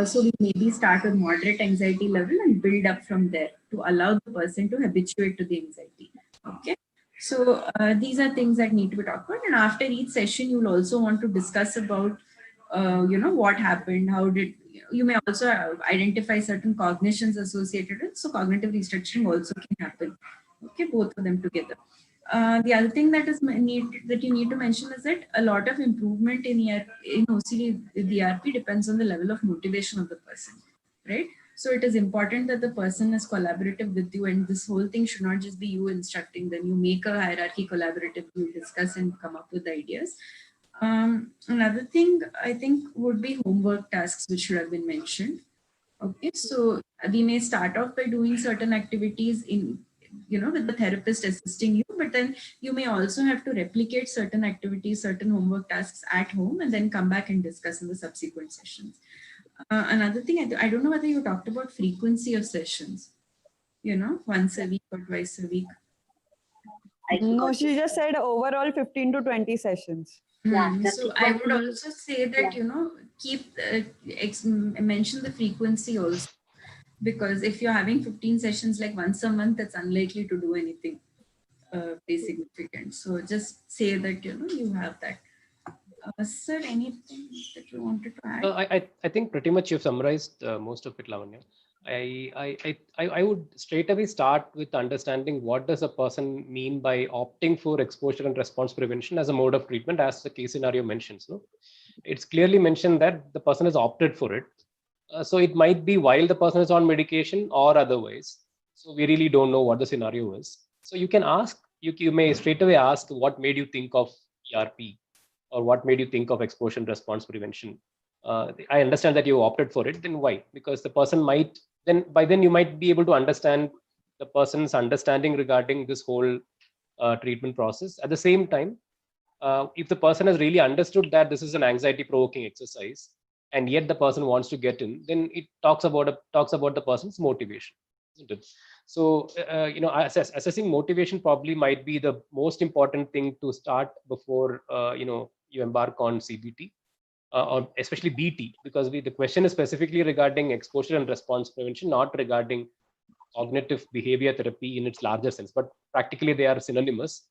So we maybe start with moderate anxiety level and build up from there to allow the person to habituate to the anxiety. Okay. So these are things that need to be talked about. And after each session, you'll also want to discuss about what happened, how did, you may also identify certain cognitions associated with, so cognitive restructuring also can happen. Okay, both of them together. The other thing that you need to mention is that a lot of improvement in OCD with ERP depends on the level of motivation of the person, right? So it is important that the person is collaborative with you, and this whole thing should not just be you instructing them. You make a hierarchy collaborative, you discuss and come up with ideas. Another thing I think would be homework tasks, which should have been mentioned. Okay, so we may start off by doing certain activities with the therapist assisting you, but then you may also have to replicate certain activities, certain homework tasks at home, and then come back and discuss in the subsequent sessions. Another thing, I don't know whether you talked about frequency of sessions, once a week or twice a week.
No, she just said overall 15 to 20 sessions.
Yeah,
So I would also say that, keep, mention the frequency also, because if you're having 15 sessions like once a month, that's unlikely to do anything very significant. So just say that, you have that. Sir, anything that you wanted to add?
I think pretty much you've summarized most of it, Lavanya. I would straight away start with understanding what does a person mean by opting for exposure and response prevention as a mode of treatment, as the case scenario mentions. No, it's clearly mentioned that the person has opted for it. So it might be while the person is on medication or otherwise. So we really don't know what the scenario is. So you can ask, you may straight away ask, what made you think of ERP, or what made you think of exposure and response prevention? I understand that you opted for it. Then why? Because the person might by then you might be able to understand the person's understanding regarding this whole treatment process. At the same time, if the person has really understood that this is an anxiety-provoking exercise, and yet the person wants to get in, then it talks about the person's motivation, isn't it? So assessing motivation probably might be the most important thing to start before you embark on CBT. Or especially BT, because the question is specifically regarding exposure and response prevention, not regarding cognitive behavior therapy in its larger sense, but practically they are synonymous.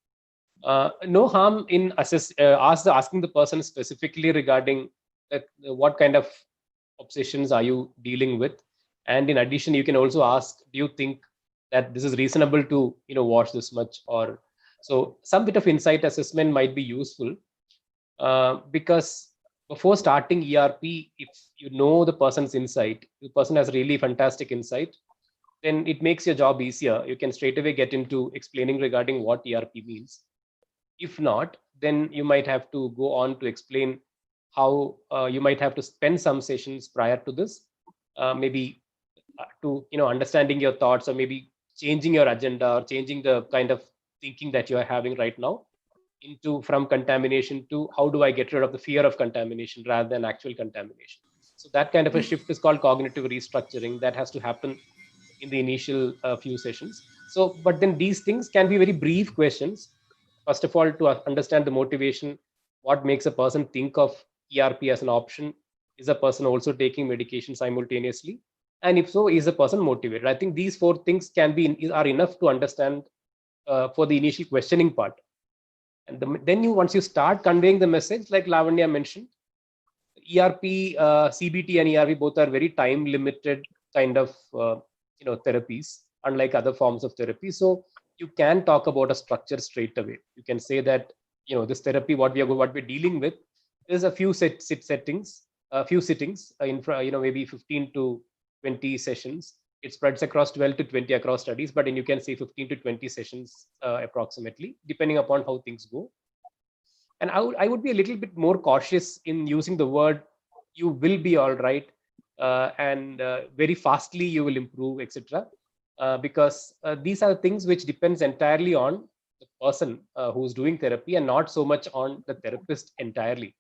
No harm in asking the person specifically regarding what kind of obsessions are you dealing with, and in addition, you can also ask, do you think that this is reasonable to watch this much? Or so some bit of insight assessment might be useful, because before starting ERP, if you know the person's insight, the person has really fantastic insight, then it makes your job easier. You can straight away get into explaining regarding what ERP means. If not, then you might have to go on to explain how you might have to spend some sessions prior to this, maybe to understanding your thoughts, or maybe changing your agenda, or changing the kind of thinking that you are having right now, from contamination to how do I get rid of the fear of contamination rather than actual contamination. So that kind of a shift is called cognitive restructuring. That has to happen in the initial few sessions. So, but then these things can be very brief questions. First of all, to understand the motivation, what makes a person think of ERP as an option? Is a person also taking medication simultaneously? And if so, is a person motivated? I think these four things are enough to understand for the initial questioning part. And then once you start conveying the message, like Lavanya mentioned, ERP, CBT and ERP both are very time limited kind of therapies, unlike other forms of therapy. So you can talk about a structure straight away. You can say that this therapy, what we're dealing with is a few sittings in maybe 15 to 20 sessions. It spreads across 12 to 20 across studies, but then you can say 15 to 20 sessions approximately, depending upon how things go. And I would be a little bit more cautious in using the word "you will be all right" and very fastly you will improve, etc. Because these are things which depends entirely on the person who's doing therapy, and not so much on the therapist entirely.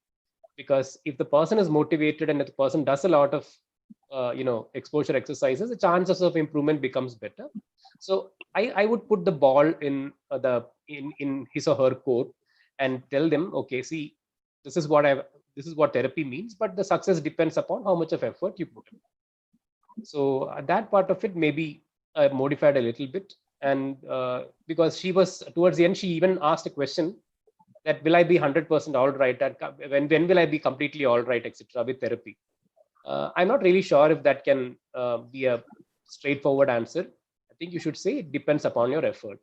Because if the person is motivated and if the person does a lot of exposure exercises, the chances of improvement becomes better. So I would put the ball in his or her court and tell them, okay, see, this is what therapy means, but the success depends upon how much of effort you put in. So that part of it may be modified a little bit, and because she was towards the end, she even asked a question that will I be 100% all right? When will I be completely all right, etc. with therapy? I'm not really sure if that can be a straightforward answer. I think you should say it depends upon your effort.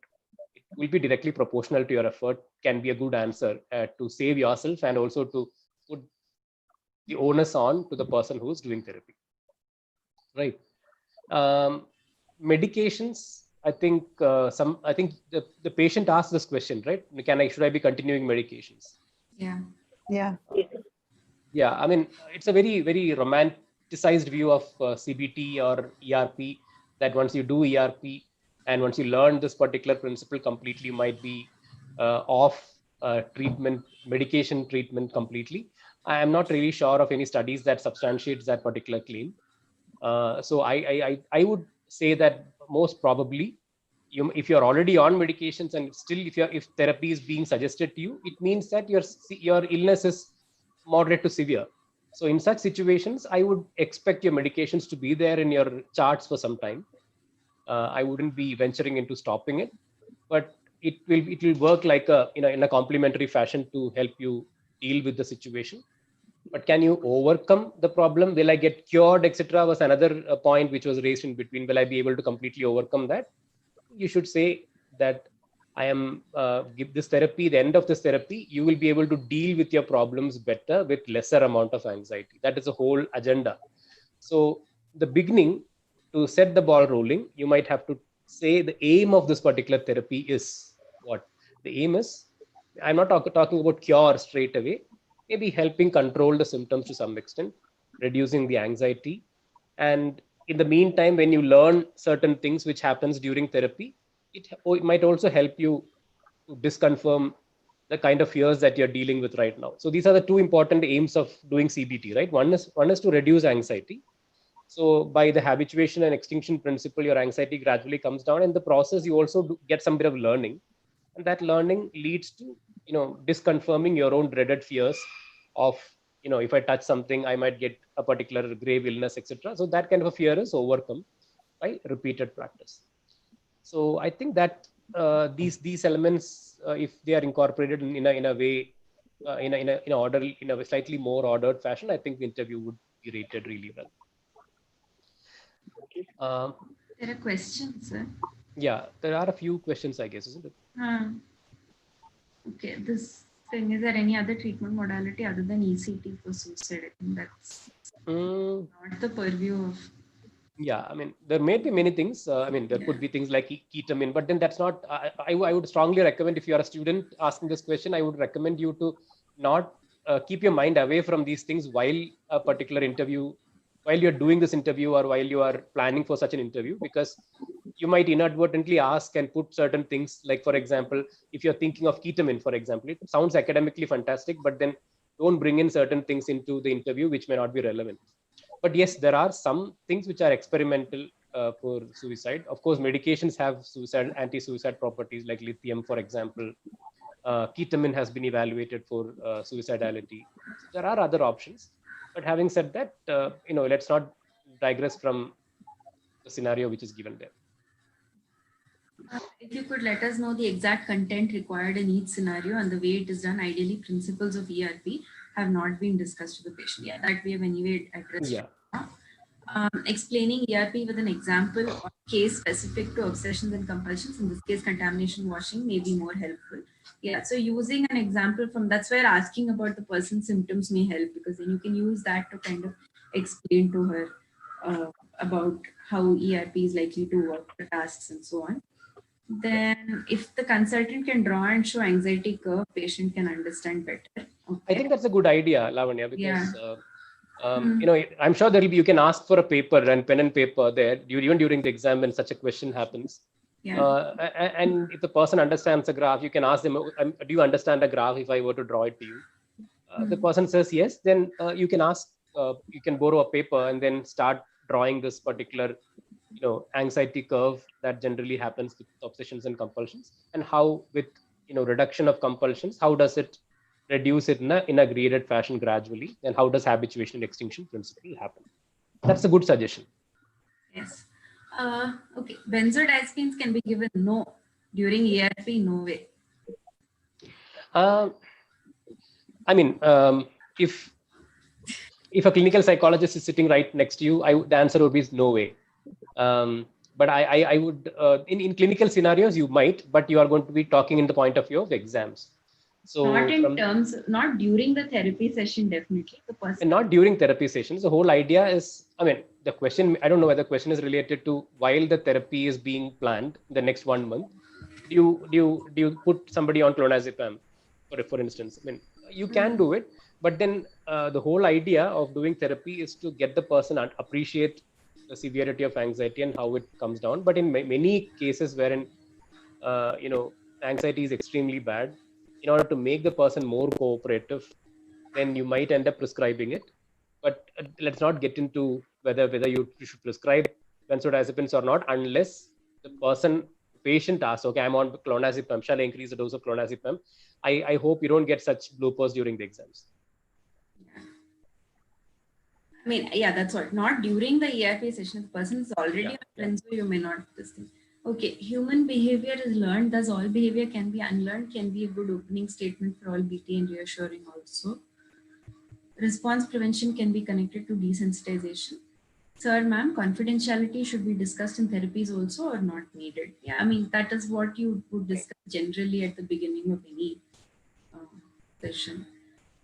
It will be directly proportional to your effort, can be a good answer to save yourself and also to put the onus on to the person who's doing therapy. Right. Medications, I think the patient asked this question, right? Should I be continuing medications?
Yeah.
Yeah.
Yeah, I mean, it's a very, very romanticized view of CBT or ERP, that once you do ERP and once you learn this particular principle completely, you might be off medication treatment completely. I am not really sure of any studies that substantiates that particular claim. So I would say that most probably, if you're already on medications and still if therapy is being suggested to you, it means that your illness is moderate to severe. So in such situations, I would expect your medications to be there in your charts for some time. I wouldn't be venturing into stopping it, but it will work like in a complementary fashion to help you deal with the situation. But can you overcome the problem? Will I get cured, etc. was another point which was raised in between. Will I be able to completely overcome that? You should say that I am give this therapy, the end of this therapy, you will be able to deal with your problems better with lesser amount of anxiety. That is the whole agenda. So the beginning, to set the ball rolling, you might have to say the aim of this particular therapy is what? The aim is, I'm not talking about cure straight away, maybe helping control the symptoms to some extent, reducing the anxiety. And in the meantime, when you learn certain things which happens during therapy, it might also help you to disconfirm the kind of fears that you're dealing with right now. So these are the two important aims of doing CBT, right? One is to reduce anxiety. So by the habituation and extinction principle, your anxiety gradually comes down. In the process, you also get some bit of learning, and that learning leads to disconfirming your own dreaded fears of if I touch something, I might get a particular grave illness, etc. So that kind of a fear is overcome by repeated practice. So I think that these elements, if they are incorporated in a way, in a slightly more ordered fashion, I think the interview would be rated really well.
There are questions, sir.
Yeah, there are a few questions, I guess, isn't it?
Okay, this thing, is there any other treatment modality other than ECT for suicide? I think that's not the purview of.
Yeah, I mean, there may be many things. I mean, there could be things like ketamine, but then that's not, I would strongly recommend, if you are a student asking this question, I would recommend you to not keep your mind away from these things while a particular interview, while you're doing this interview or while you are planning for such an interview, because you might inadvertently ask and put certain things, like, for example, if you're thinking of ketamine, for example, it sounds academically fantastic, but then don't bring in certain things into the interview which may not be relevant. But yes, there are some things which are experimental for suicide. Of course, medications have anti-suicide properties, like lithium, for example. Ketamine has been evaluated for suicidality. So there are other options. But having said that, let's not digress from the scenario which is given there.
If you could let us know the exact content required in each scenario and the way it is done, ideally principles of ERP have not been discussed to the patient. Yeah, that we have anyway addressed.
Yeah.
Explaining ERP with an example or case specific to obsessions and compulsions, in this case contamination washing, may be more helpful. Yeah, so using an example from, that's where asking about the person's symptoms may help, because then you can use that to kind of explain to her about how ERP is likely to work, the tasks and so on. Then if the consultant can draw and show anxiety curve, patient can understand better. Okay.
I think that's a good idea, Lavanya, because I'm sure you can ask for a paper and pen and paper there, even during the exam when such a question happens.
Yeah.
And if the person understands a graph, you can ask them, do you understand a graph if I were to draw it to you? The person says yes, then you can ask, you can borrow a paper and then start drawing this particular anxiety curve that generally happens with obsessions and compulsions, and how with reduction of compulsions, how does it reduce it in a graded fashion gradually, and how does habituation and extinction principle happen? That's a good suggestion.
Yes. Okay. Benzodiazepines can be given during ERP, no way.
I mean, if a clinical psychologist is sitting right next to you, the answer would be no way. But I would, in clinical scenarios, you might, but you are going to be talking in the point of view of exams. So
not during the therapy session, definitely. The person.
And not during therapy sessions. The whole idea is, I mean, the question, I don't know whether the question is related to while the therapy is being planned the next 1 month, do you put somebody on clonazepam, for instance? I mean, you can do it, but then the whole idea of doing therapy is to get the person to appreciate the severity of anxiety and how it comes down. But in many cases wherein anxiety is extremely bad, in order to make the person more cooperative, then you might end up prescribing it. But let's not get into whether you should prescribe benzodiazepines or not, unless the patient asks, okay, I'm on clonazepam, shall I increase the dose of clonazepam? I hope you don't get such bloopers during the exams.
I mean, yeah, that's what. Not during the ERP session. The person is already on benzo, you may not this thing. Okay, human behavior is learned. Thus, all behavior can be unlearned. Can be a good opening statement for all BT and reassuring also. Response prevention can be connected to desensitization. Sir, ma'am, confidentiality should be discussed in therapies also or not needed? Yeah, I mean, that is what you would discuss generally at the beginning of any session.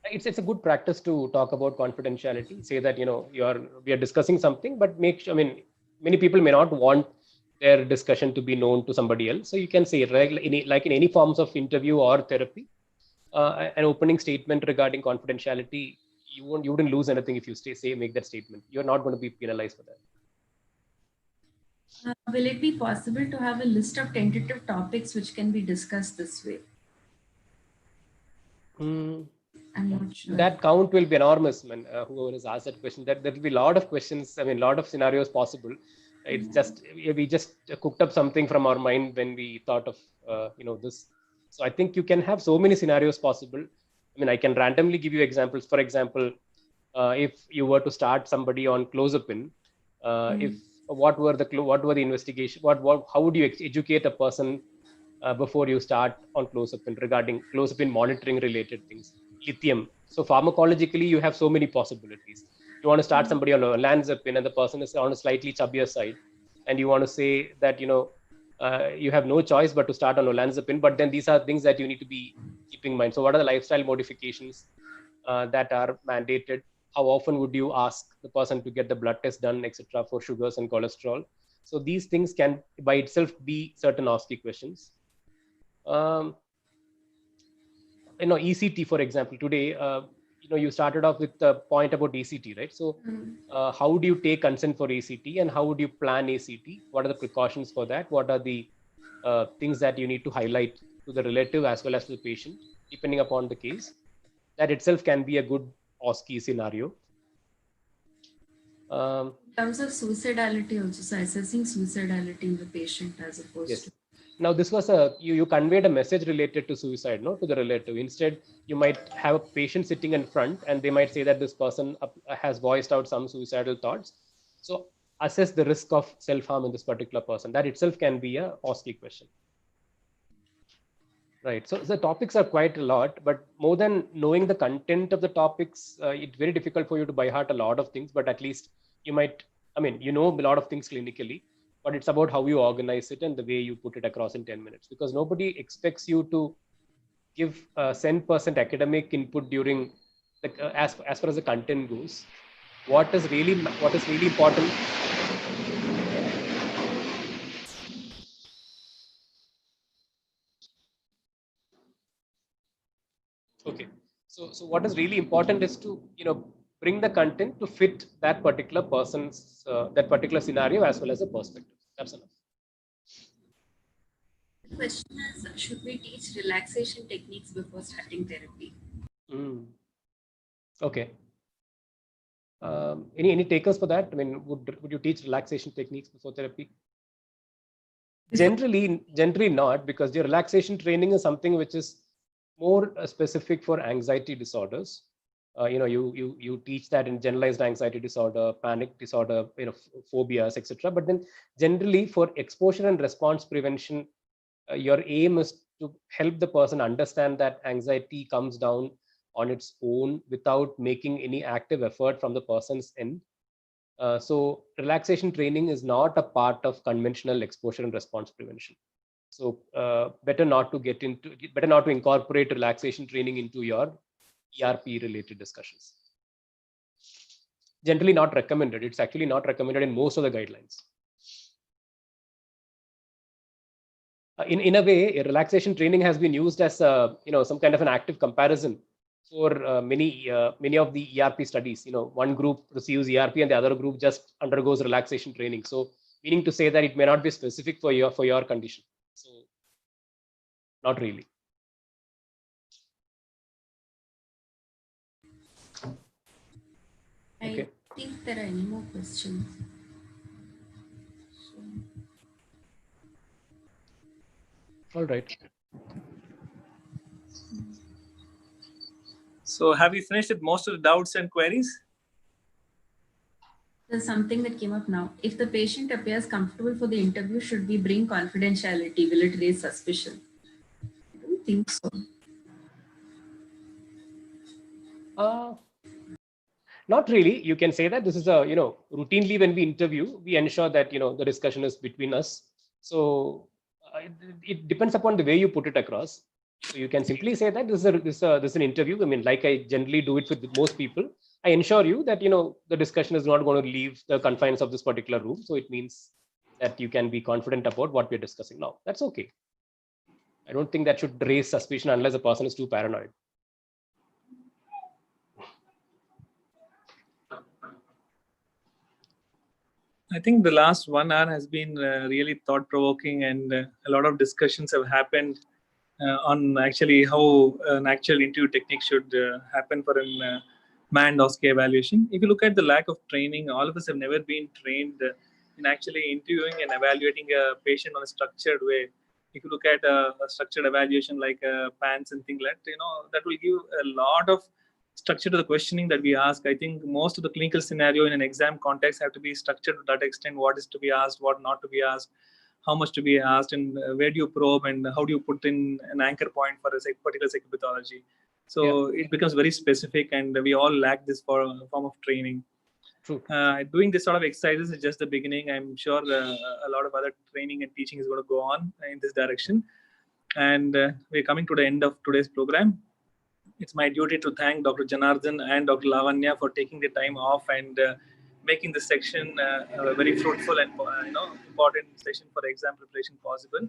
It's a good practice to talk about confidentiality. Say that, we are discussing something, but make sure, I mean, many people may not want their discussion to be known to somebody else. So you can say, like in any forms of interview or therapy, an opening statement regarding confidentiality, you wouldn't lose anything if you make that statement. You're not going to be penalized for that.
Will it be possible to have a list of tentative topics which can be discussed this way? I'm not sure.
That count will be enormous, man. Whoever has asked that question, there will be a lot of questions. I mean, a lot of scenarios possible. It's just, we just cooked up something from our mind when we thought of, this. So I think you can have so many scenarios possible. I mean, I can randomly give you examples. For example, if you were to start somebody on clozapine, what were the investigation? How would you educate a person before you start on clozapine regarding clozapine monitoring related things? Lithium. So pharmacologically, you have so many possibilities. You want to start somebody on olanzapine and the person is on a slightly chubbier side, and you want to say that, you have no choice but to start on olanzapine, but then these are things that you need to be keeping in mind. So what are the lifestyle modifications that are mandated? How often would you ask the person to get the blood test done, etc., for sugars and cholesterol? So these things can by itself be certain OSCE questions. ECT, for example, today, you started off with the point about ECT, right? So how do you take consent for ECT and how would you plan ECT? What are the precautions for that? What are the things that you need to highlight to the relative as well as to the patient, depending upon the case? That itself can be a good OSCE scenario.
In terms of suicidality also, so assessing suicidality in the patient as opposed to...
Now, this was you conveyed a message related to suicide, no, to the relative. Instead, you might have a patient sitting in front and they might say that this person has voiced out some suicidal thoughts. So assess the risk of self-harm in this particular person. That itself can be a OSCE question. Right. So the topics are quite a lot, but more than knowing the content of the topics, it's very difficult for you to by heart a lot of things, but at least you might, a lot of things clinically, but it's about how you organize it and the way you put it across in 10 minutes, because nobody expects you to give 100% academic input during as far as the content goes. What is really important. Okay, so what is really important is to bring the content to fit that particular person's that particular scenario as well as a perspective. That's enough.
The question is, should we teach relaxation techniques before starting therapy?
Okay. Any takers for that? I mean, would you teach relaxation techniques before therapy? Generally not, because your relaxation training is something which is more specific for anxiety disorders. You teach that in generalized anxiety disorder, panic disorder, phobias, etc. But then generally for exposure and response prevention, your aim is to help the person understand that anxiety comes down on its own without making any active effort from the person's end. So relaxation training is not a part of conventional exposure and response prevention. So better not to incorporate relaxation training into your ERP related discussions. Generally not recommended. It's actually not recommended in most of the guidelines. In a way, relaxation training has been used as some kind of an active comparison for many of the ERP studies. One group receives ERP and the other group just undergoes relaxation training. So meaning to say that it may not be specific for your condition. So not really.
I think there are any more questions.
All right.
So have we finished with most of the doubts and queries?
There's something that came up now. If the patient appears comfortable for the interview, should we bring confidentiality? Will it raise suspicion? I don't think so.
Not really. You can say that this is routinely when we interview, we ensure that, the discussion is between us. So it depends upon the way you put it across. So you can simply say that this is an interview. I mean, like I generally do it with most people. I ensure you that, the discussion is not going to leave the confines of this particular room. So it means that you can be confident about what we're discussing now. That's okay. I don't think that should raise suspicion unless a person is too paranoid.
I think the last 1 hour has been really thought-provoking, and a lot of discussions have happened on actually how an actual interview technique should happen for a manned OSCE evaluation. If you look at the lack of training, all of us have never been trained in actually interviewing and evaluating a patient on a structured way. If you look at a structured evaluation like PANS and things like that, that will give a lot of structure to the questioning that we ask. I think most of the clinical scenario in an exam context have to be structured to that extent. What is to be asked, what not to be asked, how much to be asked, and where do you probe, and how do you put in an anchor point for a particular psychopathology. So it becomes very specific, and we all lack this form of training.
True.
Doing this sort of exercises is just the beginning. I'm sure a lot of other training and teaching is going to go on in this direction. And we're coming to the end of today's program. It's my duty to thank Dr. Janardhan and Dr. Lavanya for taking the time off and making this section a very fruitful and important session for exam preparation possible.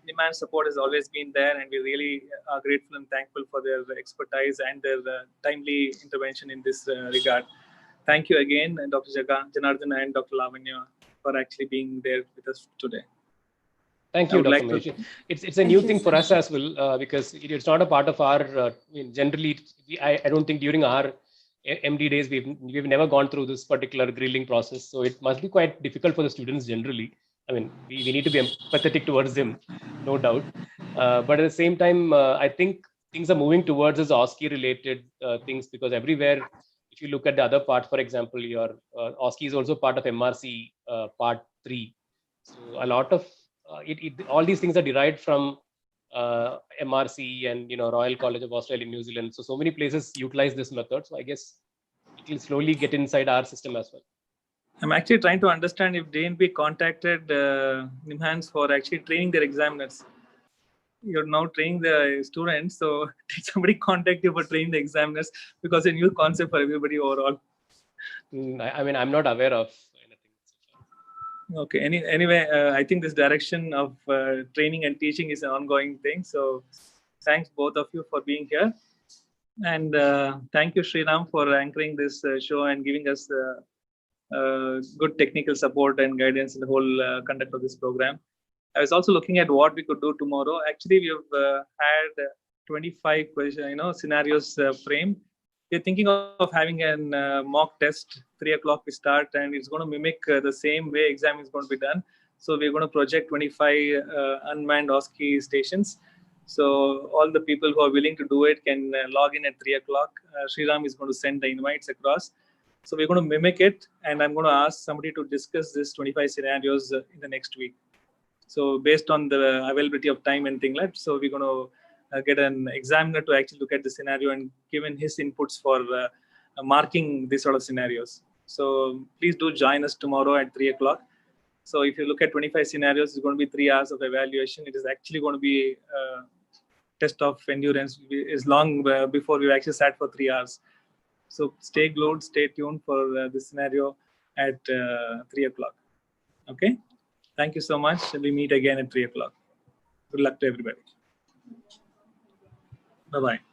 Nimhan's support has always been there, and we really are grateful and thankful for their expertise and their timely intervention in this regard. Thank you again, Dr. Janardhan and Dr. Lavanya, for actually being there with us today.
Thank you, Dr. Mahesh. It's a new thing for us as well, because it's not a part of our, generally, I don't think during our MD days, we've never gone through this particular grilling process. So it must be quite difficult for the students generally. I mean, we need to be empathetic towards them, no doubt. But at the same time, I think things are moving towards this OSCE related things, because everywhere, if you look at the other part, for example, your OSCE is also part of MRC part 3. So a lot of all these things are derived from MRC and Royal College of Australia, New Zealand. So many places utilize this method. So I guess it will slowly get inside our system as well.
I'm actually trying to understand if DNP contacted Nimhan's for actually training their examiners. You're now training the students, so did somebody contact you for training the examiners? Because it's a new concept for everybody overall.
I mean, I'm not aware of anything.
Okay. Anyway, I think this direction of training and teaching is an ongoing thing. So thanks both of you for being here. And thank you, Sriram, for anchoring this show and giving us good technical support and guidance in the whole conduct of this program. I was also looking at what we could do tomorrow. Actually, we've had 25 scenarios framed. We're thinking of having a mock test. 3 o'clock we start, and it's going to mimic the same way exam is going to be done. So we're going to project 25 unmanned OSCE stations. So all the people who are willing to do it can log in at 3 o'clock. Sriram is going to send the invites across. So we're going to mimic it, and I'm going to ask somebody to discuss this 25 scenarios in the next week. So based on the availability of time and things like, so we're going to get an examiner to actually look at the scenario and given his inputs for marking these sort of scenarios. So please do join us tomorrow at 3 o'clock. So if you look at 25 scenarios, it's going to be 3 hours of evaluation. It is actually going to be a test of endurance. Is long before we actually sat for 3 hours. So stay glued, stay tuned for this scenario at 3 o'clock. Okay. Thank you so much. We meet again at 3 o'clock. Good luck to everybody. Bye-bye.